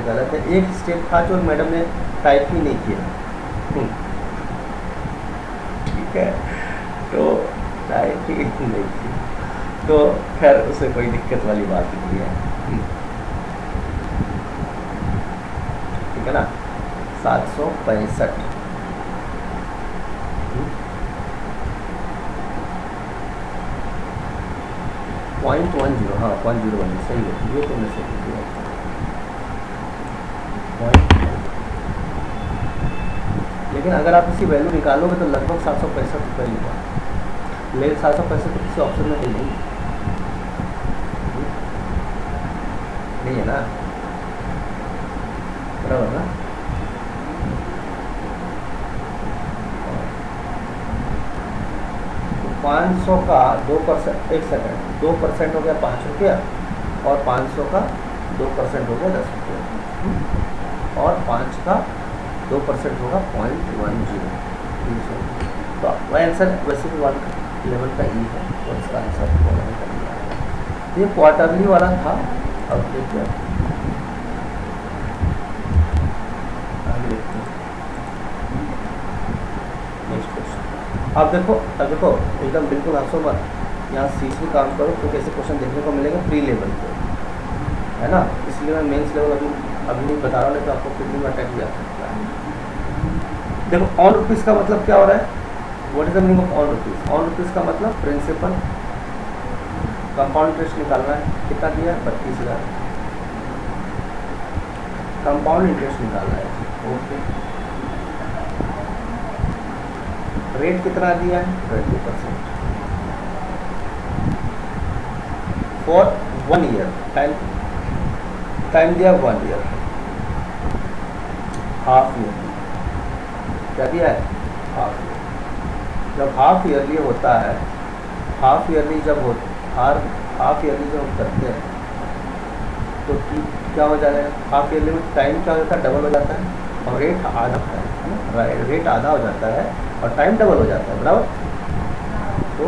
S1: गलत है। एक स्टेप था जो मैडम ने टाइप ही नहीं किया, ठीक है, तो टाइप ही नहीं किया, तो खैर उसे कोई दिक्कत वाली बात नहीं है, ठीक है ना। 765 0.10, हाँ 0.01 सही है, ये तुमने सही किया। लेकिन अगर आप इसकी वैल्यू निकालोगे तो लगभग 765 रुपये होगा, लेकिन 765 तो किसी ऑप्शन में नहीं है ना, बराबर ना। तो 500 का 2%, 1 सेकंड, 2% हो गया 5 रुपया, और 500 का 2% हो गया 10 रुपया, और 5 का 2% होगा 0.10। तो वह आंसर वैसे भी 111 का ई है, तो इसका आंसर कर दिया। ये क्वार्टरली वाला था। अब देखिए नेक्स्ट क्वेश्चन। अब देखो एकदम बिल्कुल हंसो मत, यहाँ सीरियसली काम करो, तो कैसे क्वेश्चन देखने को मिलेगा प्री लेवल पे, है ना। इसलिए मैं मेंस लेवल अभी नहीं बता रहा हूँ, तो आपको कितनी में अटैक भी आ सकता है। देखो ऑन रुपीज़ का मतलब क्या हो रहा है? What is the meaning of on rupees? On rupees का मतलब प्रिंसिपल कंपाउंड इंटरेस्ट निकालना है, कितना दिया है 32,000, कंपाउंड इंटरेस्ट निकालना है। ओके, रेट कितना दिया है 20% फॉर 1 ईयर, टाइम दिया 1 ईयर, हाफ ईयर क्या दिया है हाफ ईयर। जब हाफ ईयरली होता है, हाफ ईयरली जब हो हाफ ईयरली जब हम करते हैं तो क्या हो जाएगा, हाफ ईयरली में टाइम क्या हो जाता है डबल हो जाता है और रेट आधा होता है ना, रेट आधा हो जाता है और टाइम डबल हो जाता है, बराबर। तो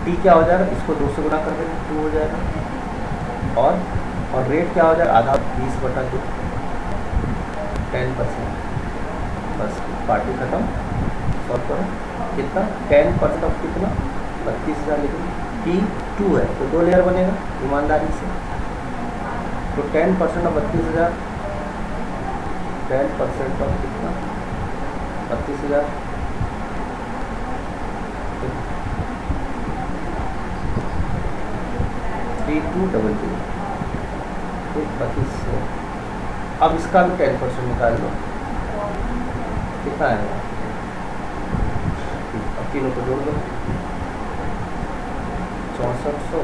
S1: टी क्या हो जाएगा, इसको 2 से गुना कर देंगे 2 हो जाएगा और रेट क्या हो जाएगा आधा 20/2 10%, बस पार्टी खत्म। सॉल्व करो कितना 10% ऑफ कितना 32,000, लेकिन टी 2 है तो 2 लेयर बनेगा ईमानदारी से। तो 10% ऑफ 32,000, 10% ऑफ कितना 32,000 3200 तो 2500। अब इसका भी 10% निकाल लो, कितना है, अब तीनों को जोड़ दो 6400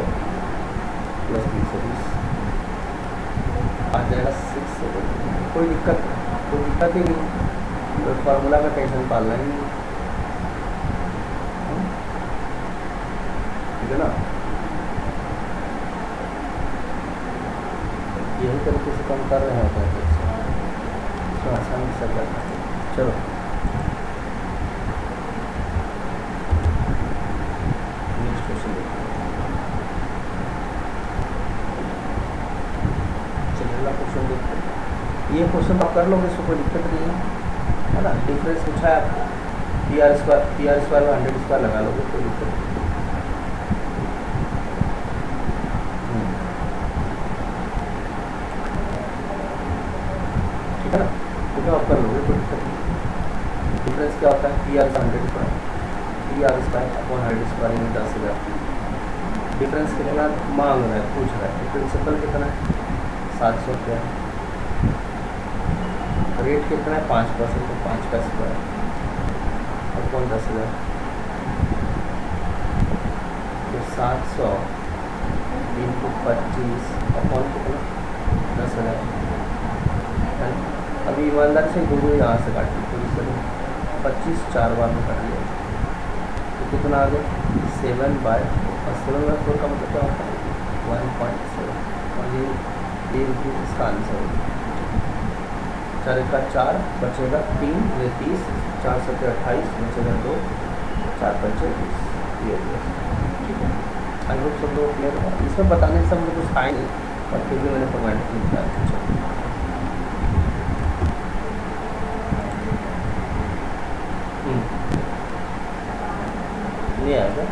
S1: प्लस 320 आ जाएगा 670। कोई दिक्कत ही नहीं, तो फार्मूला का टेंशन पालना ही नहीं, ठीक है ना। यही तरीके से कम कर रहे हैं इसमें आसानी से करना है। चलो नेक्स्ट क्वेश्चन देखते हैं। चलिए अगला क्वेश्चन देखते हैं। ये क्वेश्चन आप कर लोगे, इसको कोई दिक्कत नहीं है ना। डिफरेंस पूछा है आपको, पी आर स्क्वायर में 100 स्क्वायर लगा लोगे, कोई दिक्कत नहीं। ठीक है ना, तो आप कर लोगे, कोई दिक्कत नहीं। डिफरेंस क्या होता है, पी आर का 100 square, P R square upon 100 square में 10,000। डिफरेंस कितना मांग रहा है, पूछ रहा है, प्रिंसिपल कितना है 700 रुपया, रेट कितना है 5%, तो 5 का स्क्वायर अपॉन 10,000, तो 700 इंटू 25 अपॉन कितना 10,000। अभी ईमानदारी से गुरु यहाँ से काट ली, तो इससे 25 4 बार में काट लिया, तो कितना आ गया 7/4। 7/4 का मतलब क्या होता है 1.7, और ये रुपये इसका आंसर होगा। 4 का 4 बचेगा 3, ये 30, 4 7 28 बचेगा 2, 4 5 20, ये हो गया। ठीक है, आई होप सब लोग क्लियर होगा। इसमें बताने से मुझे कुछ आए नहीं, और फिर भी मैंने फॉर्मेट लिखा है। नहीं आएगा,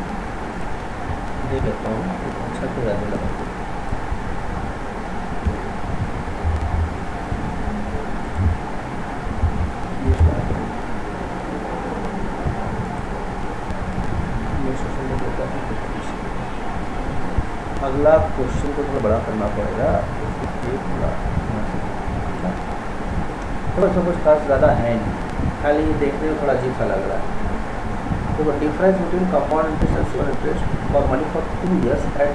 S1: देख लेता हूँ, अच्छा तो ज़्यादा लगा। अगला क्वेश्चन को थोड़ा बड़ा करना पड़ेगा, थोड़ा सा कुछ खास ज़्यादा है नहीं, खाली ये देखने में थोड़ा अजीब सा लग रहा है। तो डिफरेंस बिटवीन कंपाउंड इंटरेस्ट और interest for money for 2 years at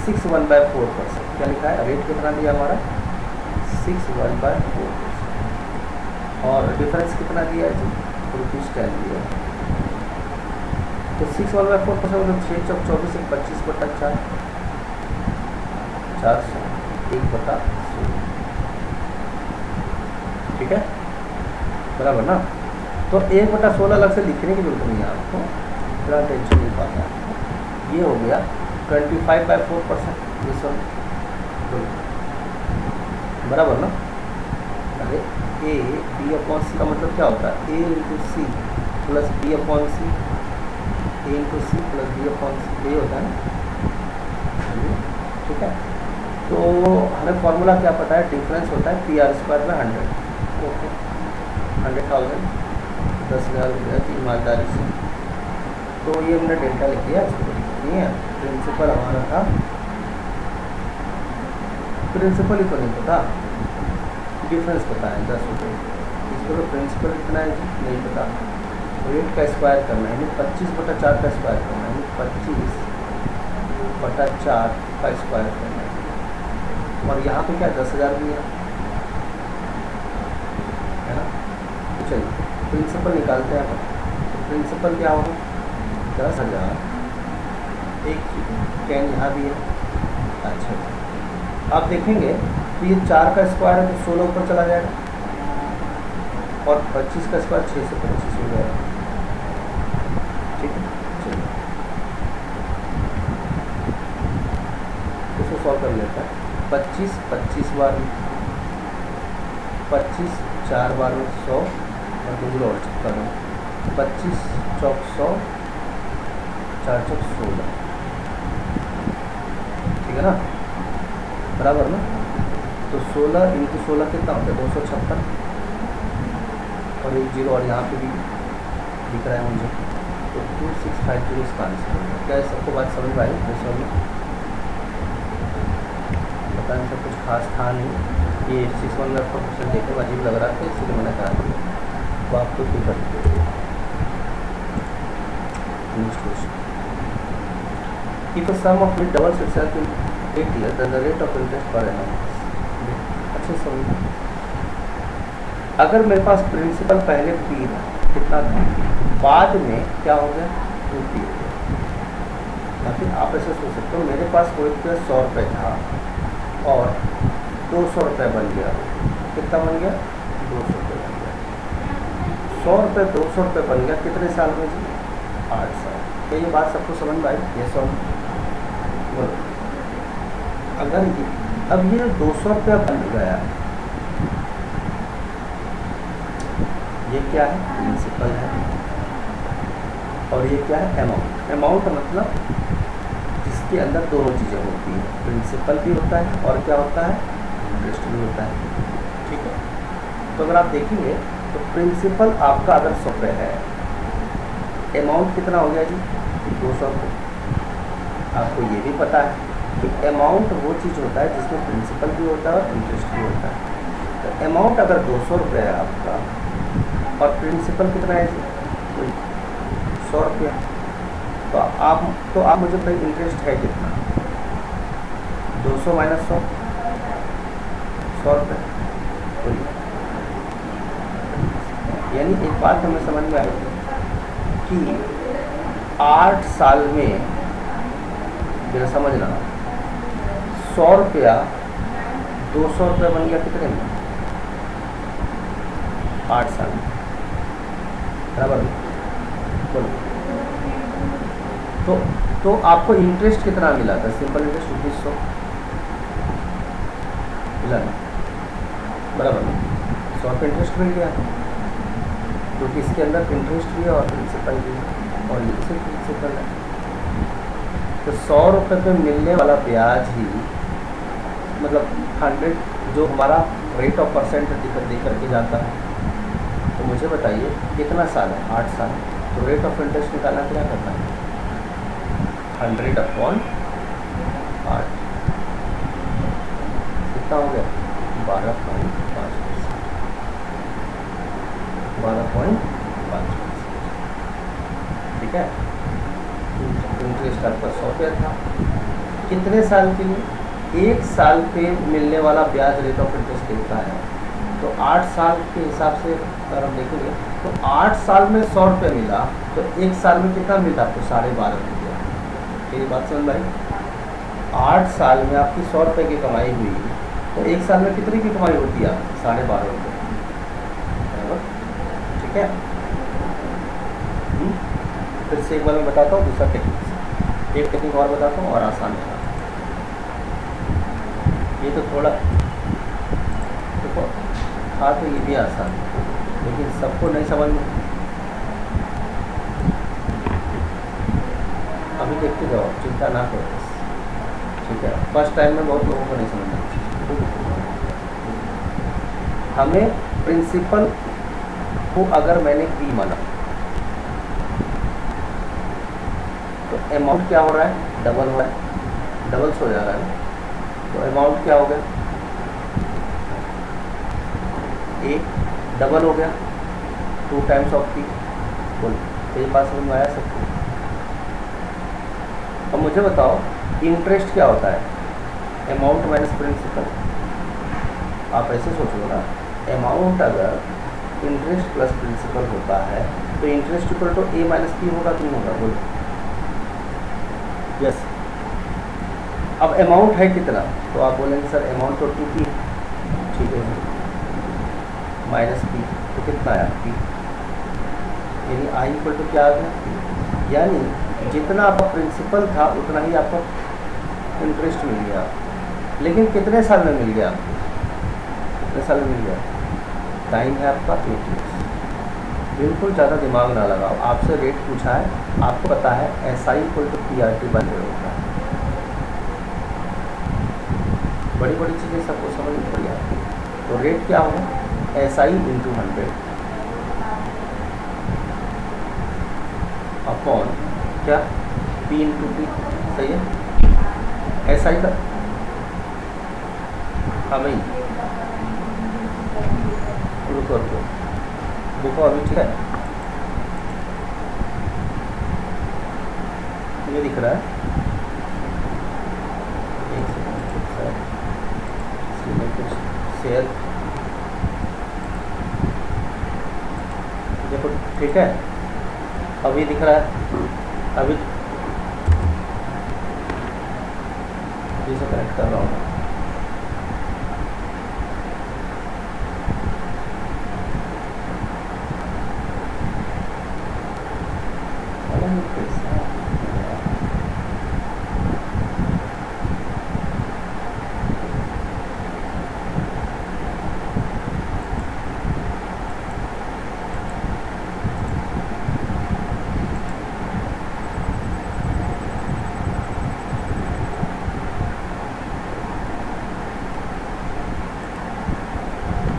S1: 6/4%। क्या लिखा है, रेट कितना दिया हमारा 6/4%, और डिफरेंस कितना दिया है ₹10 दिया है। तो 6/4% मतलब 6 चौक 24 25/4 400 1/16। ठीक है, बराबर ना। तो 1/16 अलग से लिखने की जरूरत नहीं है आपको, थोड़ा टेंशन नहीं पाता है। ये हो गया 25/4%, बराबर ना। अरे ए बी अपॉन सी का मतलब क्या होता है, a into c plus b upon c, a into c plus b upon c, ये होता है ना। ठीक है, तो हमें फॉर्मूला क्या पता है, डिफरेंस होता है पी आर स्क्वायर में 100। ओके, 100,000 10,000 रुपये की ईमानदारी से तो ये हमने डेल्टा लिख दिया, इसको नहीं है। प्रिंसिपल हमारा था, प्रिंसिपल ही तो नहीं पता, डिफरेंस पता है 10 रुपये। इसको तो प्रिंसिपल कितना है जी नहीं पता। रेट का स्क्वायर करना है, यानी 25/4 का स्क्वायर करना है, यानी 25/4 का स्क्वायर करना है। और यहाँ पे क्या 10,000 भी है ना। तो चलिए प्रिंसिपल निकालते हैं अपन। तो प्रिंसिपल क्या होगा 10,000, एक 10 यहाँ भी है। अच्छा आप देखेंगे तो ये 4 का स्क्वायर है तो 16 ऊपर चला जाएगा, और 25 का स्क्वायर 6 से 25 हो जाएगा। ठीक है, चलिए इसको सॉल्व कर लेते हैं। 25 बार 25 4 बार में 100 और दूसरा और चिपका दो। 25 चौक 100, 4 चौक 16, ठीक है ना, बराबर ना। तो 16 इंटू 16 कितना होता है 256, और एक जीरो और यहाँ पे भी दिख रहा है मुझे, तो 2650 इसका आंसर होगा। क्या है सबको बात समझ में आई? पता नहीं सब कुछ खास था नहीं, ये 614% देखने में अजीब लग रहा था, इसलिए मैंने कहा तो आप तो क्यों करते। If a sum of it doubles itself in 8 years, then the rate of interest per annum is। अच्छे समझ, अगर मेरे पास प्रिंसिपल पहले P था कितना था, बाद में क्या हो गया 2P हो गया। फिर आप ऐसे सोच सकते हो मेरे पास कोई 100 रुपये था और 200 रुपये बन गया। कितना बन गया 200 रुपये बन गया। 100 रुपये 200 रुपये बन गया कितने साल में जी 8 साल। तो ये बात सबको समझ में आई? ये सब बोलो। अगर अब ये 200 रुपया बन गया, ये क्या है प्रिंसिपल है, और ये क्या है अमाउंट। अमाउंट मतलब जिसके अंदर दोनों चीज़ें होती हैं, प्रिंसिपल भी होता है और क्या होता है इंटरेस्ट भी होता है। ठीक है, तो अगर आप देखेंगे तो प्रिंसिपल आपका अगर 100 रुपये है, अमाउंट कितना हो गया जी 200 रुपये। आपको ये भी पता है कि अमाउंट वो चीज़ होता है जिसमें प्रिंसिपल भी होता है और इंटरेस्ट भी होता है। तो अमाउंट अगर 200 रुपये है आपका और प्रिंसिपल कितना है जी 100 रुपया, तो आप मुझे भाई इंटरेस्ट है कितना 200 माइनस 100 रुपये। यानी एक बात हमें समझ में आई कि 8 साल में मेरा समझना 100 रुपया 200 रुपये बन गया कितने में 8 साल में, बराबर। बोलो तो आपको इंटरेस्ट कितना मिला था? सिंपल इंटरेस्ट 100 मिला ना, बराबर। 100 रुपये इंटरेस्ट मिल गया क्योंकि इसके अंदर इंटरेस्ट भी है और प्रिंसिपल भी है, और ये सिर्फ प्रिंसिपल है। तो 100 रुपये पे मिलने वाला ब्याज ही मतलब 100 जो हमारा रेट ऑफ परसेंट दे करके जाता है। तो मुझे बताइए कितना साल है 8 साल। तो रेट ऑफ इंटरेस्ट निकालना क्या करना है 100/8 कितना हो गया 12.5%। ठीक है, इंटरेस्ट आपका 100 रुपया था। कितने साल के लिए? 1 साल पे मिलने वाला ब्याज रेट ऑफ इंटरेस्ट कितना है? तो 8 साल के हिसाब से अगर हम देखेंगे तो 8 साल में 100 रुपये मिला, तो 1 साल में कितना मिलता आपको 12.5 रुपया। ये बात समझ में आई? 8 साल में आपकी 100 रुपये की कमाई हुई, तो 1 साल में कितने की कमाई होती है 12.5 रुपये, बराबर। ठीक है, फिर से एक बार मैं बताता हूँ दूसरा टेक्निक से। एक टेक्निक और बताता हूँ और आसान है। ये तो थोड़ा देखो था, तो ये भी आसान है लेकिन सबको नहीं समझ में। अभी देखते जाओ, चिंता ना करो, ठीक है। फर्स्ट टाइम में बहुत लोगों को नहीं समझना। हमें प्रिंसिपल को अगर मैंने P माना, अमाउंट क्या हो रहा है, डबल हो रहा है, डबल्स हो जा रहा है। तो अमाउंट क्या हो गया, ए डबल हो गया 2 टाइम्स ऑफ पी। बोल तो ये बात समझ में आया सबको। अब मुझे बताओ इंटरेस्ट क्या होता है, अमाउंट माइनस प्रिंसिपल। आप ऐसे सोचो ना, अमाउंट अगर इंटरेस्ट प्लस प्रिंसिपल होता है तो interest equal to A minus P होगा कि नहीं होगा, बोलो। यस। अब अमाउंट है कितना, तो आप बोलेंगे सर अमाउंट तो 2p, ठीक है, माइनस पी तो कितना आया पी, यानी आई इक्वल टू क्या आ गया, यानी जितना आपका प्रिंसिपल था उतना ही आपको इंटरेस्ट मिल गया। लेकिन कितने साल में मिल गया आपको, कितने साल में मिल गया, टाइम है आपका 8 ईयर्स। बिल्कुल ज़्यादा दिमाग ना लगाओ, आपसे रेट पूछा है, आपको पता है S I equal to P R T बन होता है। बड़ी बड़ी चीज़ें सबको समझ में पड़ जाती है। तो रेट क्या होगा, एस आई इंटू 100 अपॉन क्या, पी इंटू पी, सही है। एस आई का हाँ भाई, रुको रुको रुको अभी, ठीक है, ये दिख रहा है, एक सेकंड कुछ शेयर देखो, ठीक है, अभी दिख रहा है, अभी से कनेक्ट कर रहा हूँ।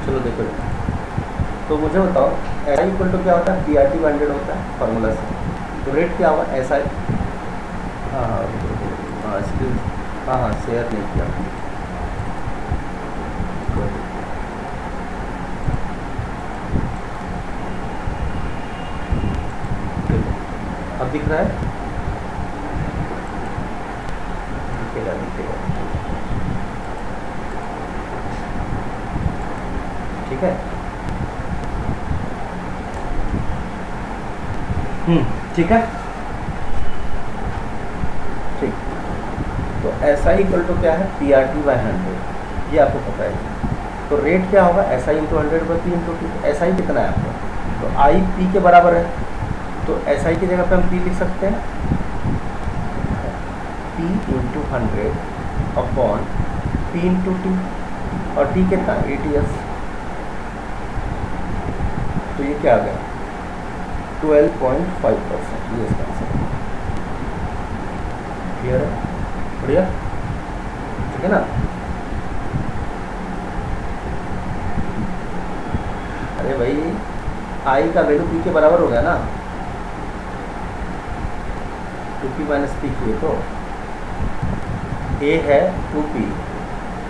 S1: चलो देखो, तो मुझे बताओ एस आई इक्वल टू क्या होता है, पी आर टी 100 होता है फार्मूला से। तो रेट क्या होगा एस आई, हाँ हाँ हाँ इसकी हाँ हाँ शेयर नहीं किया, अब दिख रहा है, दिखेगा दिखेगा, ठीक है, ठीक है, ठीक। तो एस आई इक्वल टू क्या है, पी आर टी बाई 100, ये आपको पता है। तो रेट क्या होगा, S I into 100 by P into T. S I कितना है आपका, तो आई पी के बराबर है, तो एस आई की जगह पे हम पी लिख सकते हैं, P into 100 upon P into T, और टी कितना 8 ईयर्स। तो ये क्या आ गया 12.5%, ये इसका आंसर है। क्लियर है, बढ़िया, ठीक है ना। अरे भाई आई का वैल्यू पी के बराबर हो गया ना, 2p माइनस पी की, तो ए है 2p,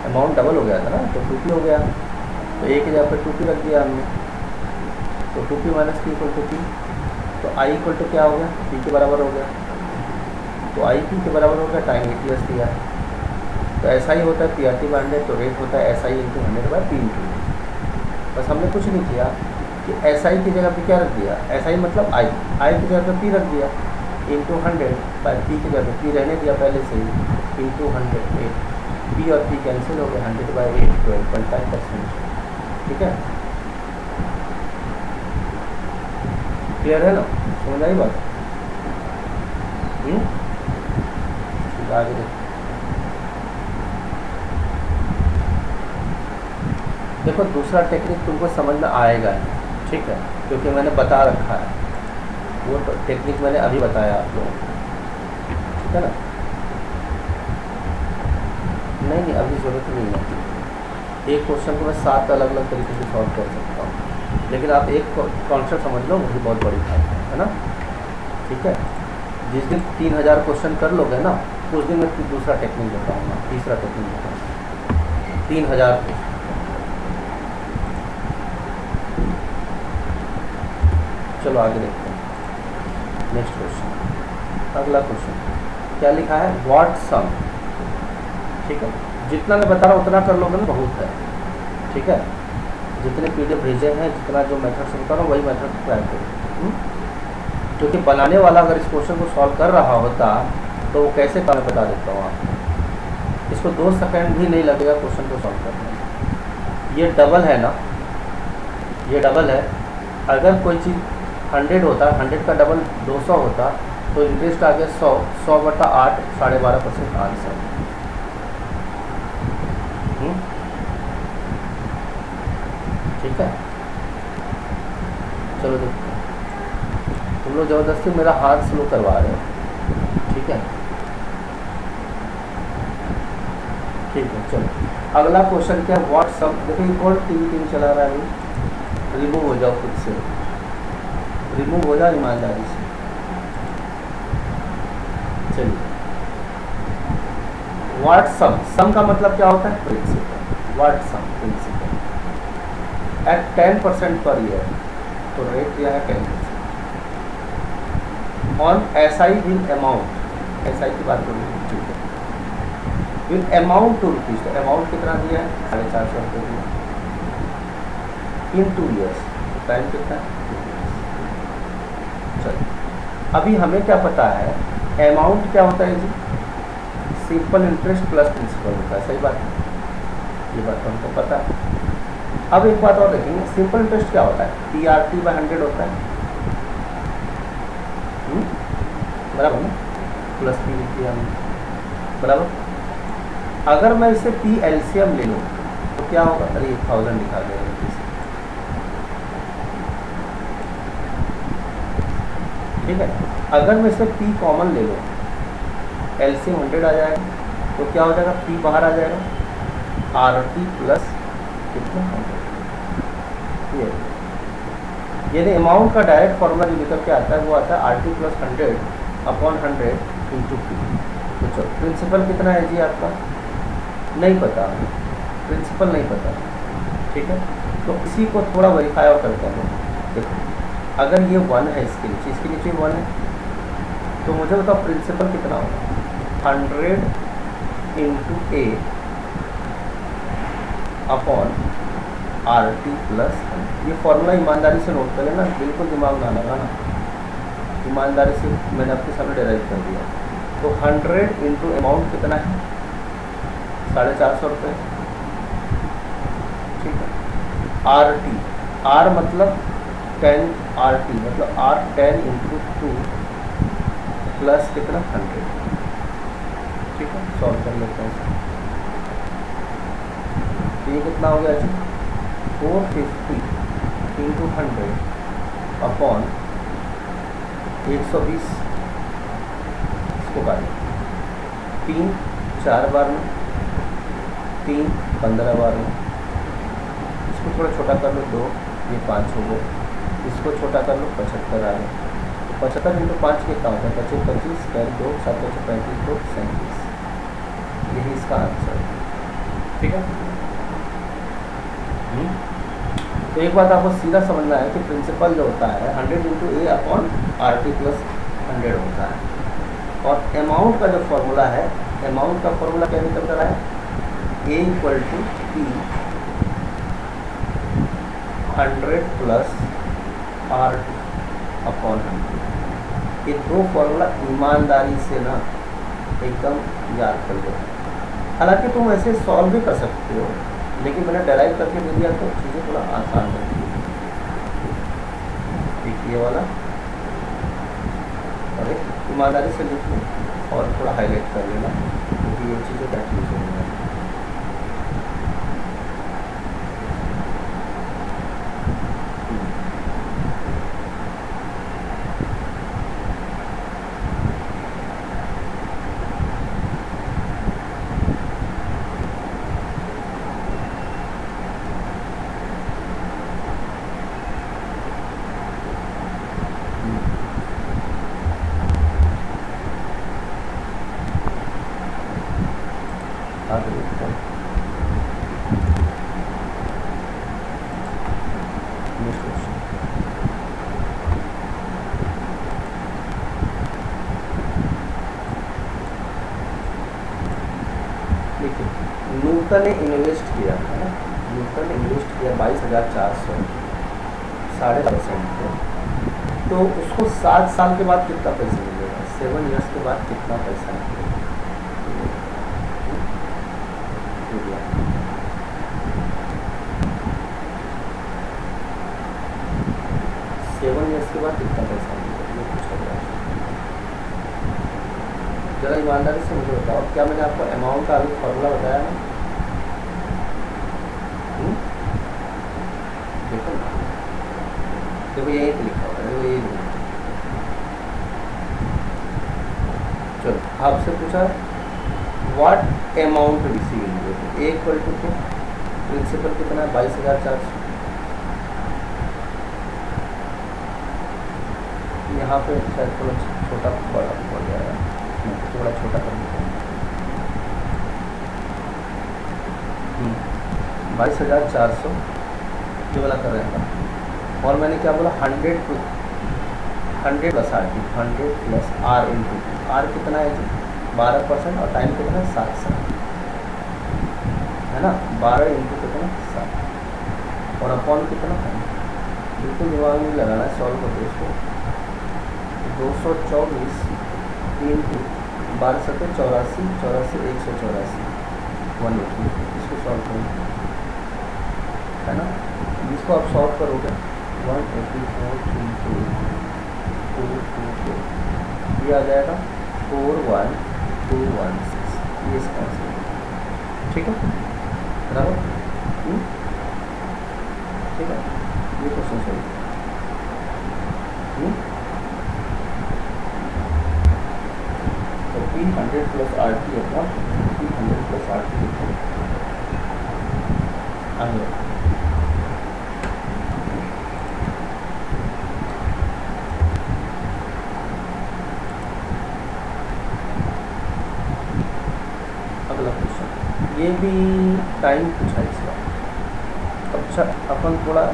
S1: अमाउंट डबल हो गया था ना, तो 2p हो गया, तो ए की जगह पर 2p रख दिया हमने, तो 2p minus P equal to P. तो आई इक्वल टू क्या हो गया, पी के बराबर हो गया, तो आई पी के बराबर हो गया, टाइम 8 ईयर्स दिया है। तो ऐसा ही होता है पी आर टी बाई 100, तो रेट होता है S I into 100 by P into. बस हमने कुछ नहीं किया कि एस आई की जगह पे क्या रख दिया, एस आई मतलब आई, आई की जगह पे पी रख दिया, इंटू 100 बाई पी की जगह पे पी रहने दिया पहले से ही, इंटू 100, पी और पी कैंसिल हो गए, 100 बाई 8 12.5%, ठीक है। क्लियर है ना, समझ आई बात। आगे देखो, दूसरा टेक्निक तुमको समझ में आएगा नहीं, ठीक है, क्योंकि मैंने बता रखा है, वो तो टेक्निक मैंने अभी बताया आप लोगों को, ठीक है ना। नहीं नहीं अभी ज़रूरत नहीं है, एक क्वेश्चन को मैं 7 अलग अलग तरीके से सॉल्व कर सकता हूँ, लेकिन आप एक कॉन्सेप्ट समझ लो, मुझे बहुत बड़ी बात है ना, ठीक है। जिस दिन 3000 क्वेश्चन कर लोगे ना, उस दिन मैं दूसरा टेक्निक बताऊँगा, तीसरा टेक्निक बताऊँगा। 3000 चलो आगे देखते हैं। नेक्स्ट क्वेश्चन, अगला क्वेश्चन क्या लिखा है, व्हाट सम। ठीक है, जितना मैं बता रहा हूँ उतना कर लोगे ना, बहुत है। ठीक है, जितने पीडीएफ भेजे हैं, जितना जो मेथड से कर रहा हूँ वही मेथड ट्राई करो, क्योंकि बनाने वाला अगर इस क्वेश्चन को सॉल्व कर रहा होता तो वो कैसे मैं बता देता हूँ आपको। इसको 2 सेकंड भी नहीं लगेगा क्वेश्चन को सॉल्व करने में। ये डबल है ना, ये डबल है। अगर कोई चीज़ 100 होता, 100 का डबल 200 होता, तो इंटरेस्ट आ गया 100, 100/8, 12.5% आंसर। ठीक है, चलो देखते हैं। तुम लोग ज़बरदस्ती मेरा हाथ स्लो करवा रहे हो। ठीक है, ठीक है, चलो अगला क्वेश्चन क्या है, व्हाट सम। देखो ये कौन टीवी चला रहा है अभी, रिमूव हो जाओ खुद से, रिमूव हो जाओ ईमानदारी से। चलिए, व्हाट सम, सम का मतलब क्या होता है, principal. What sum principal at 10% per year, तो रेट दिया है 10%। On SI with amount, SI की बात करूँगी, ठीक है, विद अमाउंट टू रुपीज़, तो अमाउंट कितना दिया है, 450 रुपये दिया, इन 2 ईयर्स, टाइम कितना है। चलो, अभी हमें क्या पता है, अमाउंट क्या होता है जी, सिंपल इंटरेस्ट प्लस प्रिंसिपल होता है, सही बात है, ये बात तो हमको पता है। अब एक बात और देखेंगे, सिंपल इंटरेस्ट क्या होता है, TRT/100 होता है, बराबर ना, प्लस P लिख दिया हमने, बराबर। अगर मैं इसे P LCM ले लूँ तो क्या होगा, अरे 1000 लिखा गया है, ठीक है। अगर मैं इसे P कॉमन ले लूँ, LCM 100 आ जाएगा, तो क्या हो जाएगा, P बाहर आ जाएगा, RT प्लस कितना, यानी अमाउंट का डायरेक्ट फॉर्मूला जो निकल के आता है वो आता है RT + 100/100 × P। तो चलो, प्रिंसिपल कितना है जी आपका, नहीं पता, प्रिंसिपल नहीं पता, ठीक है। तो इसी को थोड़ा वेरीफाई और करते हैं। देखो, अगर ये 1 है, इसके नीचे 1 है, तो मुझे बताओ प्रिंसिपल कितना होगा, 100 × A अपॉन RT + 100। ये फॉर्मूला ईमानदारी से नोट कर लेना, बिल्कुल दिमाग ना लगाना, ईमानदारी से मैंने आपके सामने डेराइव कर दिया। तो 100 × अमाउंट कितना है, 450 रुपये, ठीक है। RT, R मतलब 10, RT मतलब R 10 × 2 प्लस कितना 100, ठीक है। सॉल्व कर लेते हैं, तो ये कितना हो गया जी, 450 × 100 अपॉन 120, इसको काट 3 4 बार में, 3 15 बार में, इसको थोड़ा छोटा कर लो 2, ये 5 हो गए, इसको छोटा कर लो 75 आ गए, तो 75 × 5 कितना होता है, 25 25 10 2 7 5 35 2 37, यही इसका आंसर है, ठीक है। तो एक बात आपको सीधा समझना है कि प्रिंसिपल जो होता है 100 × A अपॉन RT + 100 होता है, और अमाउंट का जो फॉर्मूला है, अमाउंट का फॉर्मूला क्या निकल कर रहा है, A = P 100 + RT अपॉन 100। ये 2 फॉर्मूला ईमानदारी से ना एकदम याद कर लो। हालांकि तुम ऐसे सॉल्व भी कर सकते हो, लेकिन मैंने डेराइव करके दे दिया तो चीज़ें थोड़ा आसान रहती है। ठीक, ये वाला और एक ईमानदारी से लिख लो और थोड़ा हाईलाइट कर लेना, क्योंकि ये चीज़ें बैठी हो जाएंगी। न्यूटन ने इन्वेस्ट किया है ना, न्यूटन ने इन्वेस्ट किया 22,400 5.5%, तो उसको 7 साल के बाद कितना पैसा मिलेगा, 7 ईयर्स के बाद कितना पैसा मिलेगा, 7 ईयर्स के बाद कितना पैसा मिलेगा, ये पूछा गया। जरा ईमानदारी से मुझे बताओ, क्या मैंने आपको अमाउंट का अभी फॉर्मूला बताया ना? देखो ना, देखो यही पे लिखा होगा, देखो यही। चलो आपसे पूछा व्हाट अमाउंट रिसीविंग, एक पर टू प्रिंसिपल कितना है 22,400, यहाँ पे शायद थोड़ा छोटा बड़ा हो जाएगा, थोड़ा छोटा कर देते हैं, 22,400 ये वाला कर रहे हैं। और मैंने क्या बोला, 100 plus R T, 100 plus R into R कितना है जी 12% और टाइम कितना है 7 साल, है ना, 12 इंटू कितना 7 और अपॉन कितना है, बिल्कुल दिमाग में लगाना है, सॉल्व करते इसको। 224 इंटू 12 7 84 84 184 180, इसको सॉल्व करेंगे, है ना। इसको आप सॉल्व करोगे 184 इंटू 222 ये आ जाएगा 41216, ये इसका आंसर, ठीक है बराबर, ठीक है। ये क्वेश्चन सॉल्व तो 300 plus R T upon 300 plus R T आगे। अगला क्वेश्चन, ये भी टाइम पूछा इसका। अच्छा अपन थोड़ा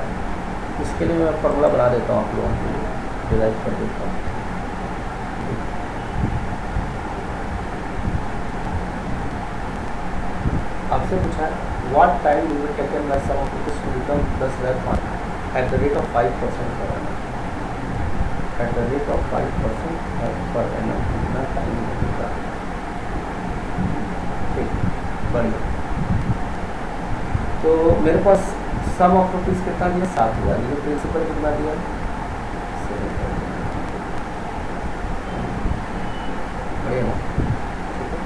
S1: इसके लिए मैं फॉर्मूला बना देता हूँ आप लोगों के लिए, डिराइव कर देता हूँ। आपसे पूछा है what time you will taken by sum of this to become 10,000 at the rate of 5% per annum, at the rate of 5% per annum कितना टाइम लगेगा, ठीक बढ़िया। तो मेरे पास सम ऑफ रुपीज़ कितना दिया 7,000, ये प्रिंसिपल कितना दिया 7,000, बढ़िया ना, ठीक है।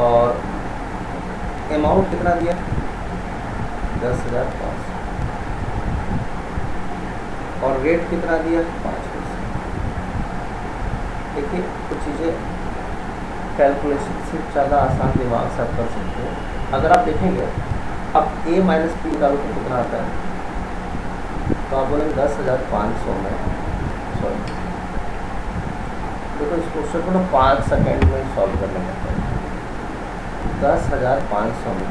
S1: और अमाउंट कितना दिया 10,500 और रेट कितना दिया 5%। देखिए कुछ चीज़ें कैलकुलेशन से ज़्यादा आसान दिमाग से आप कर सकते हो। अगर आप देखेंगे अब a माइनस पी निकालो तो कितना आता है, तो आप बोलेंगे 10,500 में, सॉरी देखो इस क्वेश्चन को ना 5 सेकेंड में सॉल्व करने का है। 10,500 में,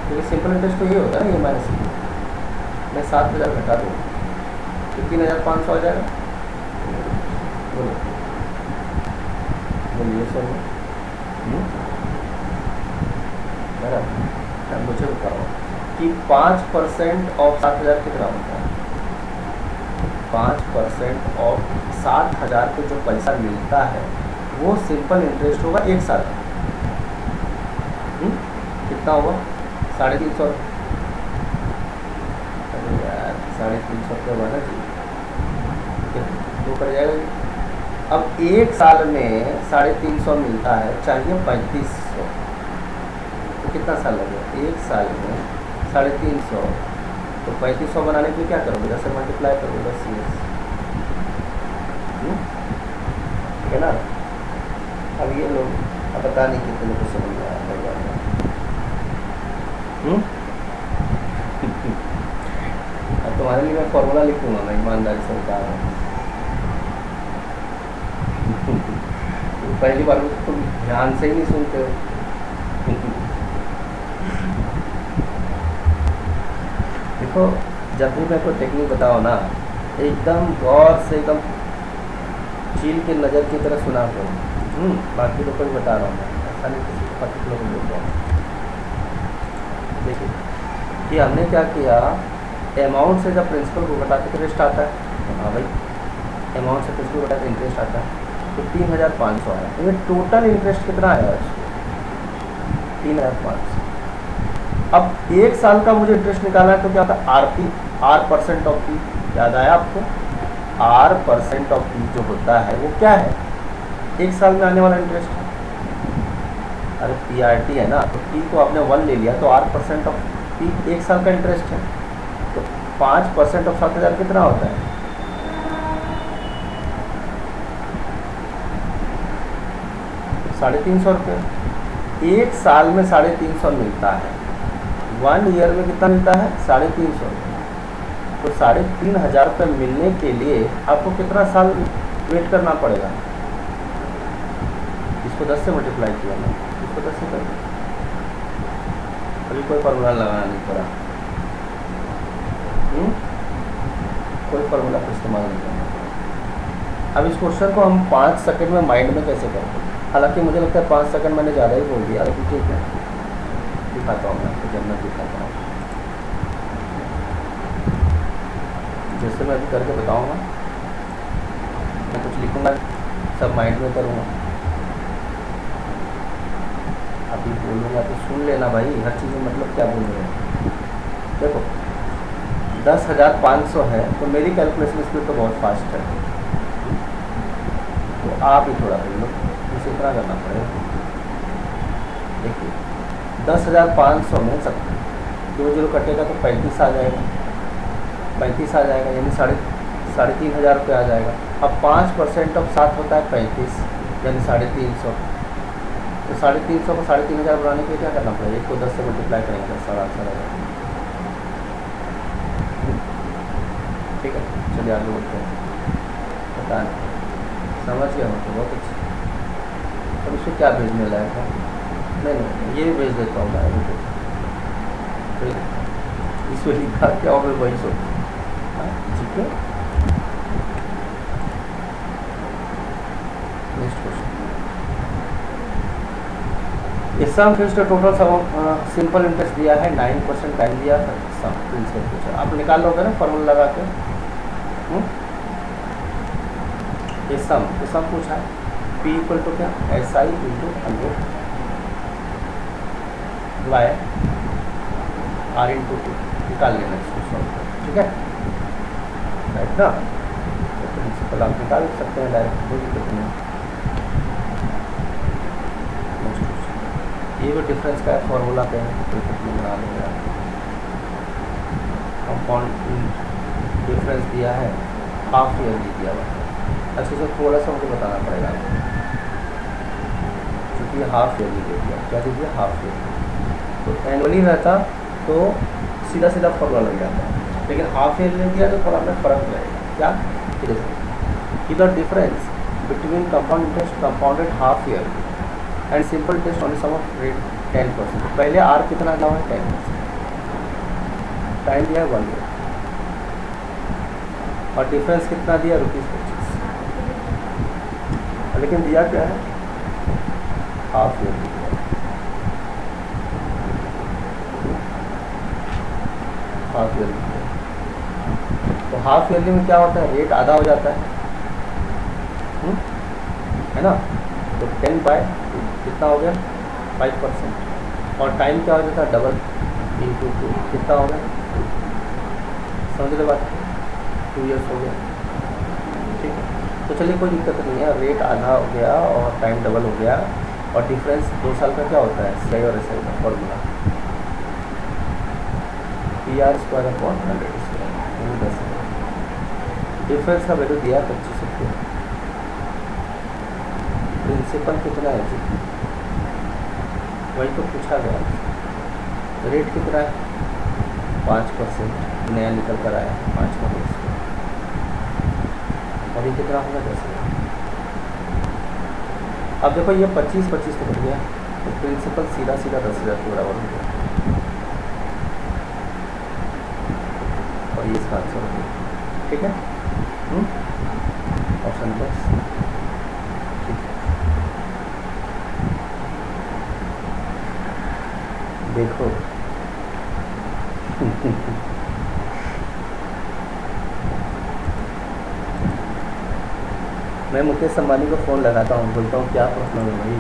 S1: क्योंकि सिंपल इंटरेस्ट तो ये होता है ना, ये माइनस मैं 7,000 घटा दूँ तो 3,500 आ जाएगा। बोलिए सर बराबर, मुझे बताओ कि 5% ऑफ 7,000 कितना होता है, 5% ऑफ 7,000 को जो पैसा मिलता है वो सिंपल इंटरेस्ट होगा 1 साल, कितना होगा 350, अरे यार 350 रुपये बना जी, तो कर जाएगा। अब 1 साल में 350 मिलता है, चाहिए 3500, तो कितना साल लगेगा 1 साल में 350, तो 3500 बनाने के लिए क्या करोगे 10 से मल्टीप्लाई करोगे 10 ईयर्स, ठीक है ना। अब ये लोग अब पता नहीं कितने लोग को समझ में आया, अब तुम्हारे लिए मैं फॉर्मूला लिखूंगा, मैं ईमानदारी से बता रहा हूँ। पहली बार में तुम ध्यान से ही नहीं सुनते हो। देखो जब भी मैं कोई टेक्निक बताओ ना, एकदम गौर से एकदम चील के नज़र की तरह सुना करो। बाकी लोग को भी बता रहा हूँ मैं, ऐसा नहीं किसी पर्टिकुलर को बोल रहा हूँ। कि हमने क्या किया, अमाउंट से जब प्रिंसिपल को घटा के इंटरेस्ट आता है, तो हाँ भाई अमाउंट से प्रिंसिपल घटा के इंटरेस्ट आता है, तो 3,500 आया। तो ये टोटल इंटरेस्ट कितना आया इसको, 3,500। अब एक साल का मुझे इंटरेस्ट निकालना है, तो क्या होता है, RP, are percent of P, याद आया आपको, आर परसेंट ऑफ पी जो होता है वो क्या है, एक साल में आने वाला इंटरेस्ट है। अरे पीआरटी है ना, तो पी को आपने 1 ले लिया, तो आर परसेंट ऑफ पी एक साल का इंटरेस्ट है। तो 5% ऑफ 7,000 कितना होता है, 350 रुपये। एक साल में 350 मिलता है, 1 ईयर में कितना मिलता है, 350 रुपये। तो 3,500 रुपये मिलने के लिए आपको कितना साल वेट करना पड़ेगा, इसको 10 से मल्टीप्लाई किया ना, इसको 10 से कर दिया, अभी कोई फार्मूला लगाना नहीं पड़ा, कोई फार्मूला का इस्तेमाल नहीं करना पड़ा। अब इस क्वेश्चन को हम 5 सेकंड में माइंड में कैसे करते हैं, हालांकि मुझे लगता है 5 सेकंड मैंने ज़्यादा ही बोल दिया, लेकिन ठीक है दिखाता हूँ मैं आपको, जब मैं दिखाता हूँ जैसे मैं अभी करके बताऊँगा, मैं कुछ लिखूँगा, सब माइंड में करूँगा, अभी बोलूँगा तो सुन लेना भाई, हर चीज़ में मतलब क्या बोल रहे हैं। देखो 10,500 है, तो मेरी कैलकुलेशन स्पीड तो बहुत फास्ट है, तो आप ही थोड़ा कर लो, मुझे इतना करना पड़ेगा। देखिए 10,500 में सब 2 जीरो कटेगा तो 35 आ जाएगा, 35 आ जाएगा, यानी 3,500 रुपये आ जाएगा। अब 5% ऑफ 7 होता है 35, यानी 350। तो 350 को 3,500 बनाने के लिए क्या करना पड़ेगा, इसको 10 से मल्टीप्लाई करेंगे, 10,800। ठीक है, चलिए आगे बढ़ते हैं। पता नहीं समझ गया हो तो बहुत अच्छा। अब इसको क्या भेजने लायक है, नहीं ये भेज देता हूँ मैं अभी, तो इसमें लिखा क्या होगा वही सोच, ठीक है। नेक्स्ट क्वेश्चन, इस sum fixed total sum simple interest दिया है, 9% टाइम दिया है, सम प्रिंसिपल पूछा, आप निकाल लोगे ना फॉर्मूला लगा के। ये सम पूछा है, P इक्वल टू क्या, SI into 100 by R into 2, निकाल लेना इसको सॉल्व, ठीक है, राइट ना। तो प्रिंसिपल आप निकाल सकते हैं डायरेक्ट, कोई दिक्कत नहीं। ये वो डिफरेंस का है, फॉर्मूला पे है, कोई कुछ नहीं बना लेंगे। कंपाउंड डिफरेंस दिया है, हाफ ईयरली दिया हुआ है। अच्छे से थोड़ा सा मुझे बताना पड़ेगा, क्योंकि हाफ ईयरली दे दिया, क्या दे दिया, हाफ ईयरली। तो एनुअली रहता तो सीधा सीधा फॉर्मूला लग जाता है, लेकिन हाफ ईयरली दिया तो थोड़ा हमें फ़र्क रहेगा। क्या कि the difference between compound interest compounded half yearly and simple test on sum of rate 10%। पहले आर कितना दिया हुआ है, 10%, टाइम दिया है 1 ईयर, और डिफरेंस कितना दिया, ₹25, लेकिन दिया क्या है, हाफ ईयरली दिया, हाफ ईयरली दिया। तो हाफ ईयरली में क्या होता है, रेट आधा हो जाता है ना, तो 10/2 कितना हो गया, 5%, और टाइम क्या हो जाता है, डबल इंटू 2 कितना हो गया, समझ लो बात, 2 ईयर्स हो गया, ठीक है। तो चलिए कोई दिक्कत नहीं है, रेट आधा हो गया और टाइम डबल हो गया, और डिफरेंस 2 साल का क्या होता है, SI और SI का फॉर्मूला PR²/100², डिफरेंस का वैल्यू दिया 25 रुपये। प्रिंसिपल कितना है जी, वही तो पूछा गया, रेट कितना है, 5%, नया निकल कर आया 5%, और ये कितना होगा, 10,000। अब देखो ये 25 तो बढ़ गया, तो प्रिंसिपल सीधा 10,000 के बराबर हो गया, और ये इसका आंसर हो गया, ठीक है। ऑप्शन बस, ठीक है। देखो मैं मुकेश अंबानी को फ़ोन लगाता हूँ, बोलता हूँ क्या प्रॉब्लम है भाई।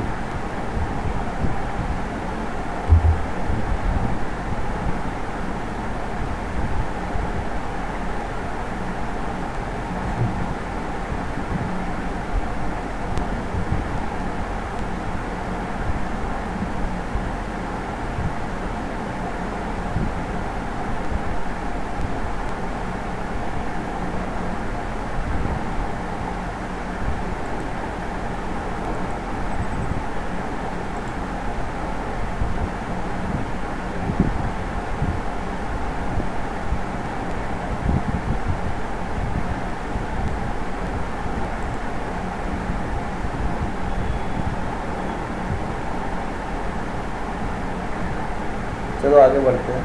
S1: चलो आगे बढ़ते हैं।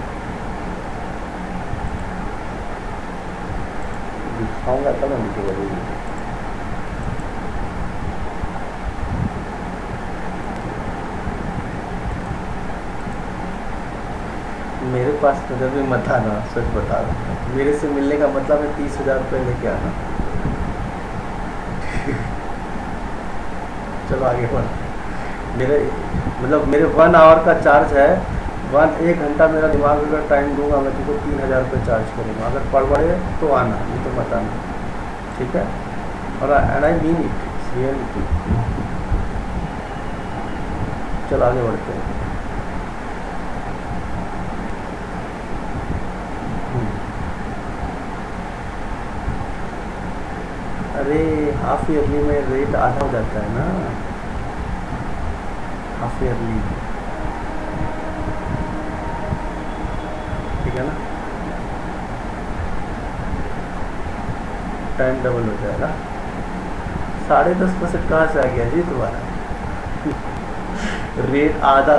S1: दिखाऊंगा तब हम नीचे बढ़ेंगे। मेरे पास तो जब भी मत आना, सच बता रहा हूँ। मेरे से मिलने का मतलब है 30,000 रुपये लेके आना। चलो आगे बढ़। मेरे 1 आवर का चार्ज है। 1 घंटा मेरा दिमाग अगर टाइम दूंगा, मैं तुमको 3,000 रुपये चार्ज करूँगा। अगर पढ़ बढ़े तो आना, नहीं तो मत आना, ठीक है। और and I mean it reality. चलो आगे बढ़ते हैं। अरे हाफ ईयरली में रेट आधा हो जाता है ना, हाफ ईयरली, ठीक है ना। टाइम डबल हो जाएगा। 10.5% कहाँ से आ गया जी तुम्हारा? रेट आधा,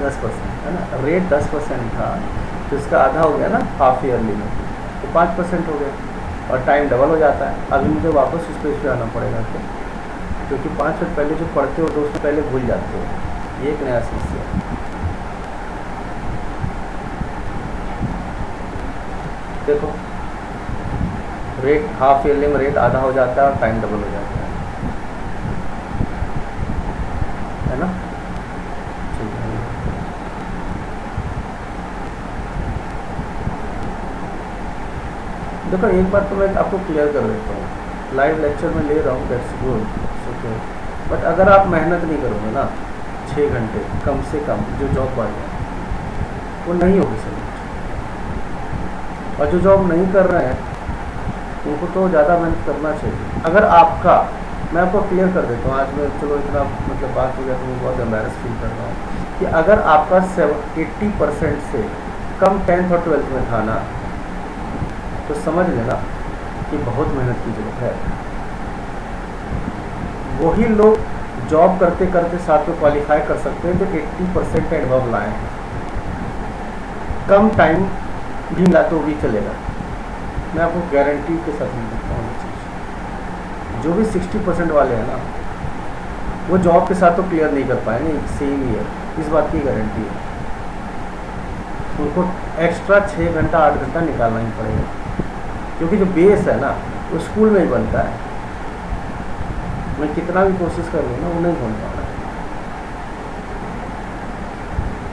S1: दस परसेंट है ना। रेट 10% था तो इसका आधा हो गया ना हाफ ईयरली में, तो 5% हो गया और टाइम डबल हो जाता है। अभी मुझे वापस उस पेज पे आना पड़ेगा क्योंकि 5 मिनट पहले जो पढ़ते हो तो उसमें पहले भूल जाते हो। ये एक नया समस्या है। देखो रेट हाफ ईयरली में रेट आधा हो जाता है और टाइम डबल हो जाता है ना। देखो एक बात तो मैं आपको क्लियर कर देता हूँ, लाइव लेक्चर में ले रहा हूँ, दैट्स गुड, ओके। बट अगर आप मेहनत नहीं करोगे ना 6 घंटे कम से कम, जो जॉब वाले वो नहीं होगी समझ। और जो जॉब नहीं कर रहे हैं उनको तो ज़्यादा मेहनत करना चाहिए। अगर आपका, मैं आपको क्लियर कर देता हूँ, आज मैं चलो इतना मतलब बात हो गया तो मैं बहुत एम्बैरस फील कर रहा हूँ कि अगर आपका 80% से कम 10th और 12th में था ना, तो समझ लेना कि बहुत मेहनत की जरूरत है। वही लोग जॉब करते करते साथ में क्वालिफाई कर सकते हैं जो 80% एंड अबव लाए हैं। कम टाइम भी मिला तो भी चलेगा, मैं आपको गारंटी के साथ नहीं देता हूँ चीज़। जो भी 60% वाले हैं ना, वो जॉब के साथ तो क्लियर नहीं कर पाएंगे सेम ईयर, इस बात की गारंटी है। उनको एक्स्ट्रा 6 घंटा 8 घंटा निकालना ही पड़ेगा, क्योंकि जो बेस है ना वो स्कूल में ही बनता है। मैं कितना भी कोशिश कर लूँ ना, वो नहीं बन पा रहा है,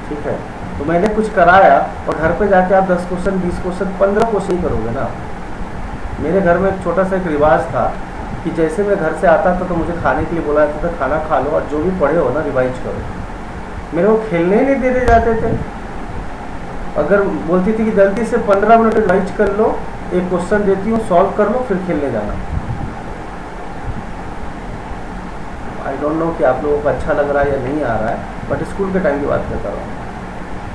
S1: ठीक है। तो मैंने कुछ कराया और घर पे जाके आप 10 क्वेश्चन 20 क्वेश्चन 15 क्वेश्चन ही करोगे ना। मेरे घर में एक छोटा सा एक रिवाज था कि जैसे मैं घर से आता था तो मुझे खाने के लिए बोला जाता था, खाना खा लो और जो भी पढ़े हो ना रिवाइज करो। मेरे को खेलने ही नहीं देते जाते थे। अगर बोलती थी कि जल्दी से 15 मिनट रिवाइज कर लो, एक क्वेश्चन देती हूँ सॉल्व कर लो फिर खेलने जाना। आई डोंट नो कि आप लोगों को अच्छा लग रहा है या नहीं आ रहा है, बट स्कूल के टाइम की बात करता रहा हूँ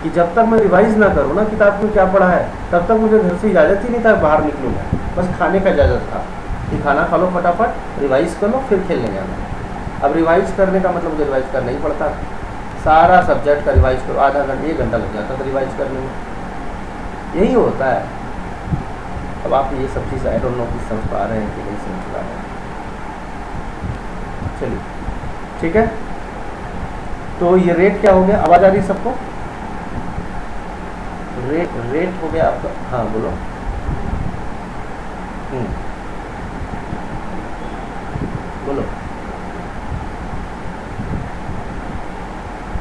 S1: कि जब तक मैं रिवाइज ना करूँ ना किताब में क्या पढ़ा है, तब तक मुझे घर से इजाज़त ही नहीं था बाहर निकलूँ। बस खाने का इजाज़त था कि खाना खा लो फटाफट, रिवाइज कर लो फिर खेलने जाना। अब रिवाइज करने का मतलब मुझे रिवाइज करना ही पड़ता, सारा सब्जेक्ट का रिवाइज करो, आधा घंटा 1 घंटा लग जाता था रिवाइज करने में। यही होता है। अब आप ये सब चीज़ आई डोंट नो कि समझ पा रहे हैं कि नहीं समझ पा रहे हैं। चलिए ठीक है, तो ये रेट क्या हो गया, आवाज आ रही है सबको? रेट हो गया आपका, हाँ बोलो। बोलो।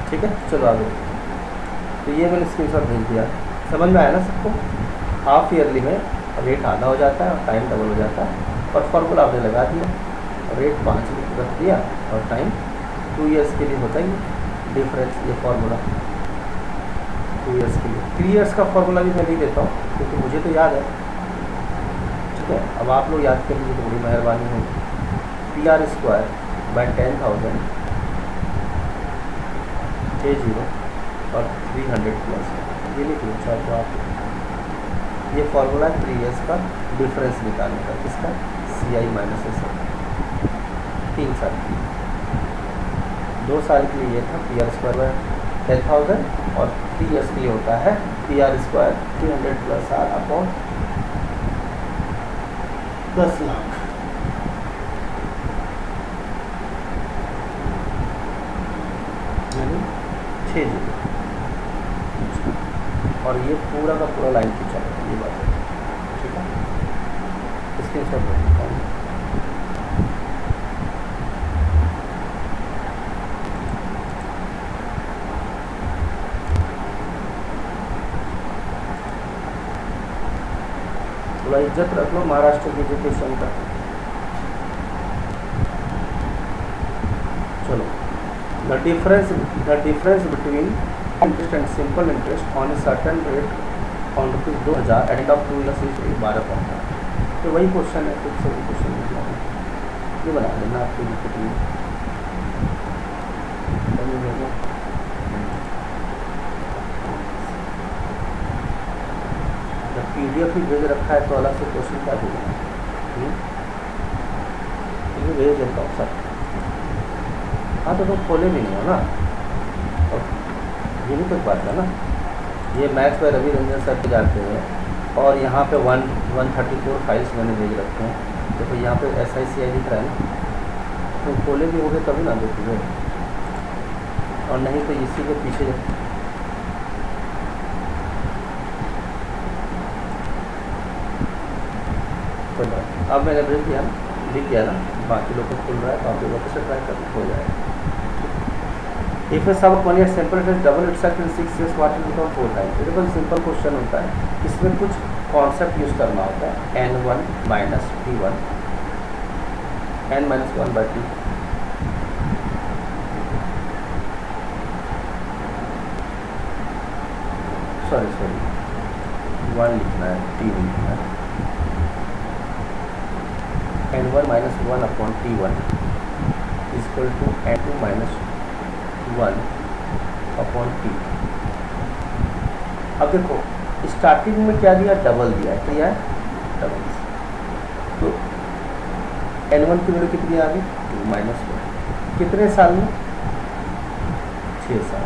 S1: ठीक है, चलो आगे। तो ये मैंने स्क्रीनशॉट भेज दिया, समझ में आया ना सबको? हाफ ईयरली में रेट आधा हो जाता है और टाइम डबल हो जाता है, और फॉर्मूला आपने लगा दिया, रेट 5 रख दिया और टाइम 2 ईयर्स के लिए होता ही डिफरेंस, ये फार्मूला 2 ईयर्स के लिए। 3 ईयर्स का फार्मूला भी मैं नहीं देता हूँ क्योंकि मुझे तो याद है। ठीक है, अब आप लोग याद कर लीजिए तो बड़ी मेहरबानी होगी। PR² बाय 10,000 A0 और 300 प्लस, ये लिख लो चाहे तो आप। ये फार्मूला 3 ईयर्स का डिफरेंस निकालने का, किसका? CI minus SI। 3 साल के लिए, 2 साल के लिए ये था PR² बाय 10,000 और 3 ईयर्स के लिए होता है PR² 300 plus R upon 10 lakh. यानी 6 जीरो, और ये पूरा का पूरा लाइन खींचा है, ये बात है। ठीक है, स्क्रीनशॉट रखता हूँ। थोड़ा इज्जत रख लो महाराष्ट्र की एजुकेशन का। चलो, the difference between interest and simple interest on a certain rate on ₹2000 end of 2 years is 12 तो वही क्वेश्चन है, कुछ सभी क्वेश्चन ये बना देना आपके दिक्कत नहीं। जब PDF ही भेज रखा है तो अलग से क्वेश्चन क्या भेजना? ये भेज देता हूँ सर। हाँ तो तुम खोले भी नहीं हो ना, और ये भी तो बात है ना। ये मैथ्स पर रवि रंजन सर पे जाते हैं और यहाँ पे 134 फाइल्स मैंने भेज रखे हैं। तो फिर यहाँ पे SICI दिख रहा है ना, तो खोले भी होंगे तभी ना देखोगे, और नहीं तो इसी के पीछे। अब मैंने भेज दिया, लिख दिया ना, बाकी लोग को खुल रहा है तो आप लोगों से ट्राई करना हो जाएगा। If a sum of money at simple interest double itself in 6 years what will become 4 times. ये बिल्कुल सिंपल क्वेश्चन होता है, इसमें कुछ कॉन्सेप्ट यूज़ करना होता है। N1 minus T1, N minus 1 by 2, sorry 1 लिखना है, T लिखना है। N1 minus 1 upon T1 equal to N2 minus 1 upon T। अब देखो स्टार्टिंग में क्या दिया, डबल दिया है, क्या है डबल। तो N1 की वैल्यू कितनी आ गई, 2 माइनस 1, कितने साल में, 6 साल।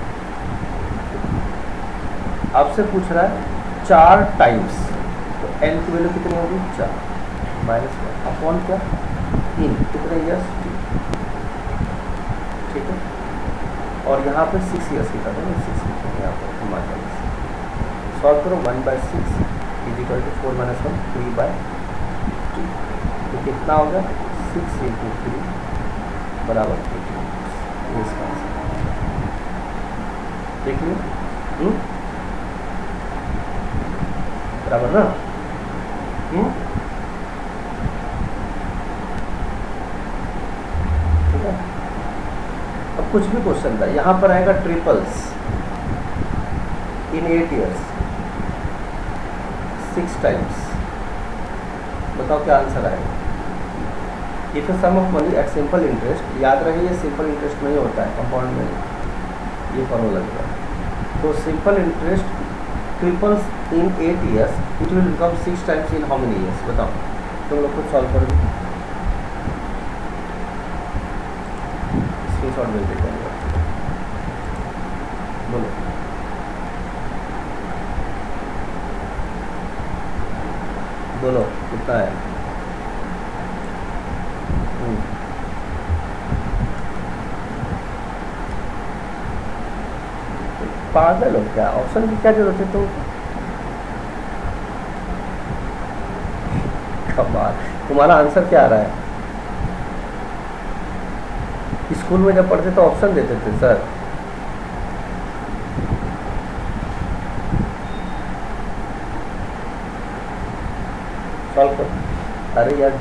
S1: आपसे पूछ रहा है 4 टाइम्स, तो N की वैल्यू कितनी होगी, 4 माइनस 1 अपॉन क्या, 3, कितने ईयर्स, ठीक है। और यहाँ पे 6 ईयर्स की करते हैं, 6 लिखेंगे यहाँ पर हमारे सॉल्व करो। 1/6 इज इक्वल टू 4 माइनस 1 3/2, तो कितना होगा, 6 × 3 बराबर 3। ये इसका आंसर देख लो, बराबर ना। ठीक है, अब कुछ भी क्वेश्चन था, यहाँ पर आएगा ट्रिपल्स इन 8 years 6 टाइम्स, बताओ क्या आंसर आएगा। If a sum of money at simple interest, याद रहे ये सिंपल इंटरेस्ट में ही होता है, कंपाउंड में नहीं, ये फॉर्मूला लगेगा। तो simple interest triples in 8 years, it will become 6 times in how many years, बताओ तुम लोग खुद सॉल्व करोगे। स्क्रीनशॉट भेज देते हैं, बोलो बोलो कितना है। पागल हो क्या, ऑप्शन की क्या जरूरत है तुमको? कमाल, तुम्हारा आंसर क्या आ रहा है? स्कूल में जब पढ़ते तो ऑप्शन देते थे सर। सॉल्व करो। अरे यार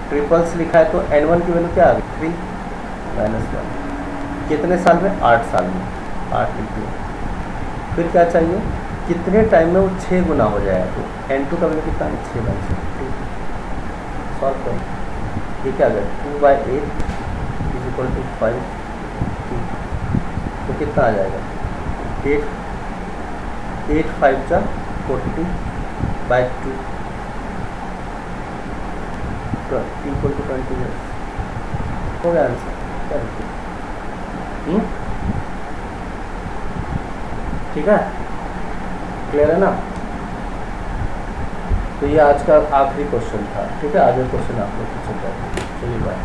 S1: ट्रिपल्स लिखा है तो n1 की वैल्यू क्या आ गई? 3 - 1। कितने साल में? 8 साल में। 8 लिखिए। फिर क्या चाहिए? कितने टाइम में वो 6 गुना हो जाएगा? तो n2 का वैल्यू कितना है? 6/6। सॉल्व करो। ये क्या गया? 2/8 = 5। तो कितना आ जाएगा? 8 5 जा 40/2 = 20 हो गया आंसर। क्या लिखिए? ठीक है, क्लियर है ना? तो ये आज का आखिरी क्वेश्चन था। ठीक है, आगे क्वेश्चन आप लोग पूछ सकते हैं। चलिए bye.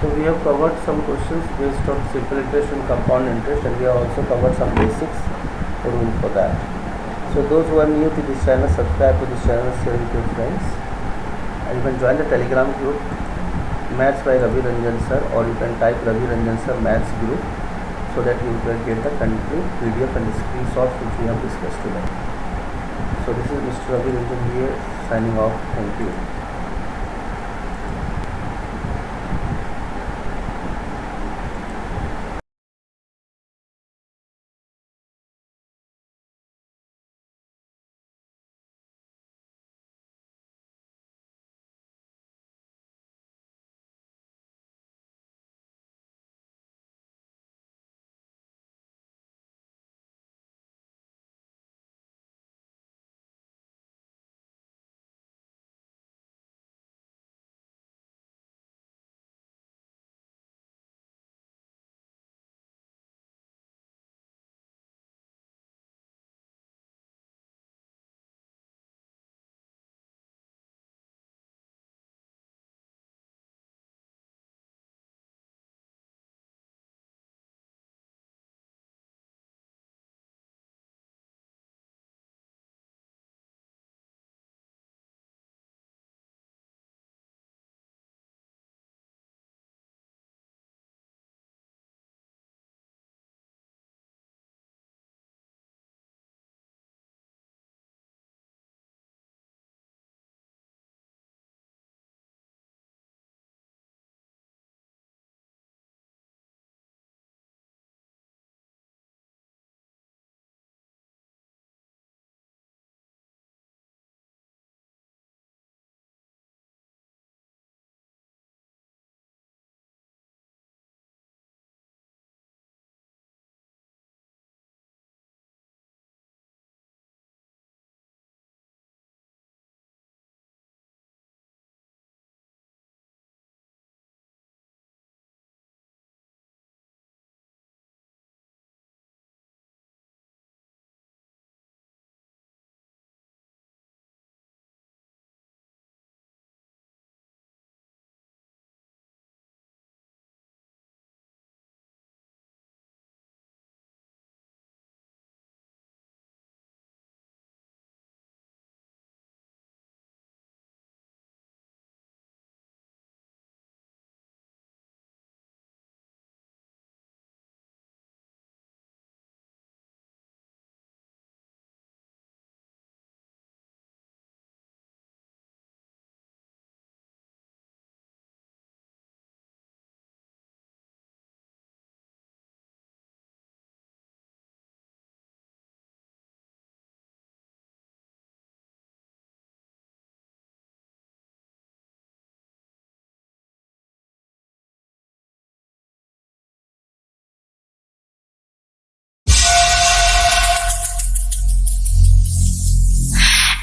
S1: So we have covered some questions based on simple interest and compound interest, and we have also covered some basics rule for that. So those who are new to this channel, subscribe to this channel, share with your friends, and you can join the Telegram group Maths by Ravi Ranjan sir, or you can type Ravi Ranjan sir Maths group, so that you can get the complete PDF and screenshots which we have discussed today. So this is Mr. Ravi Ranjan here signing off. Thank you.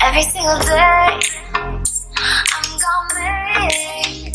S2: Every single day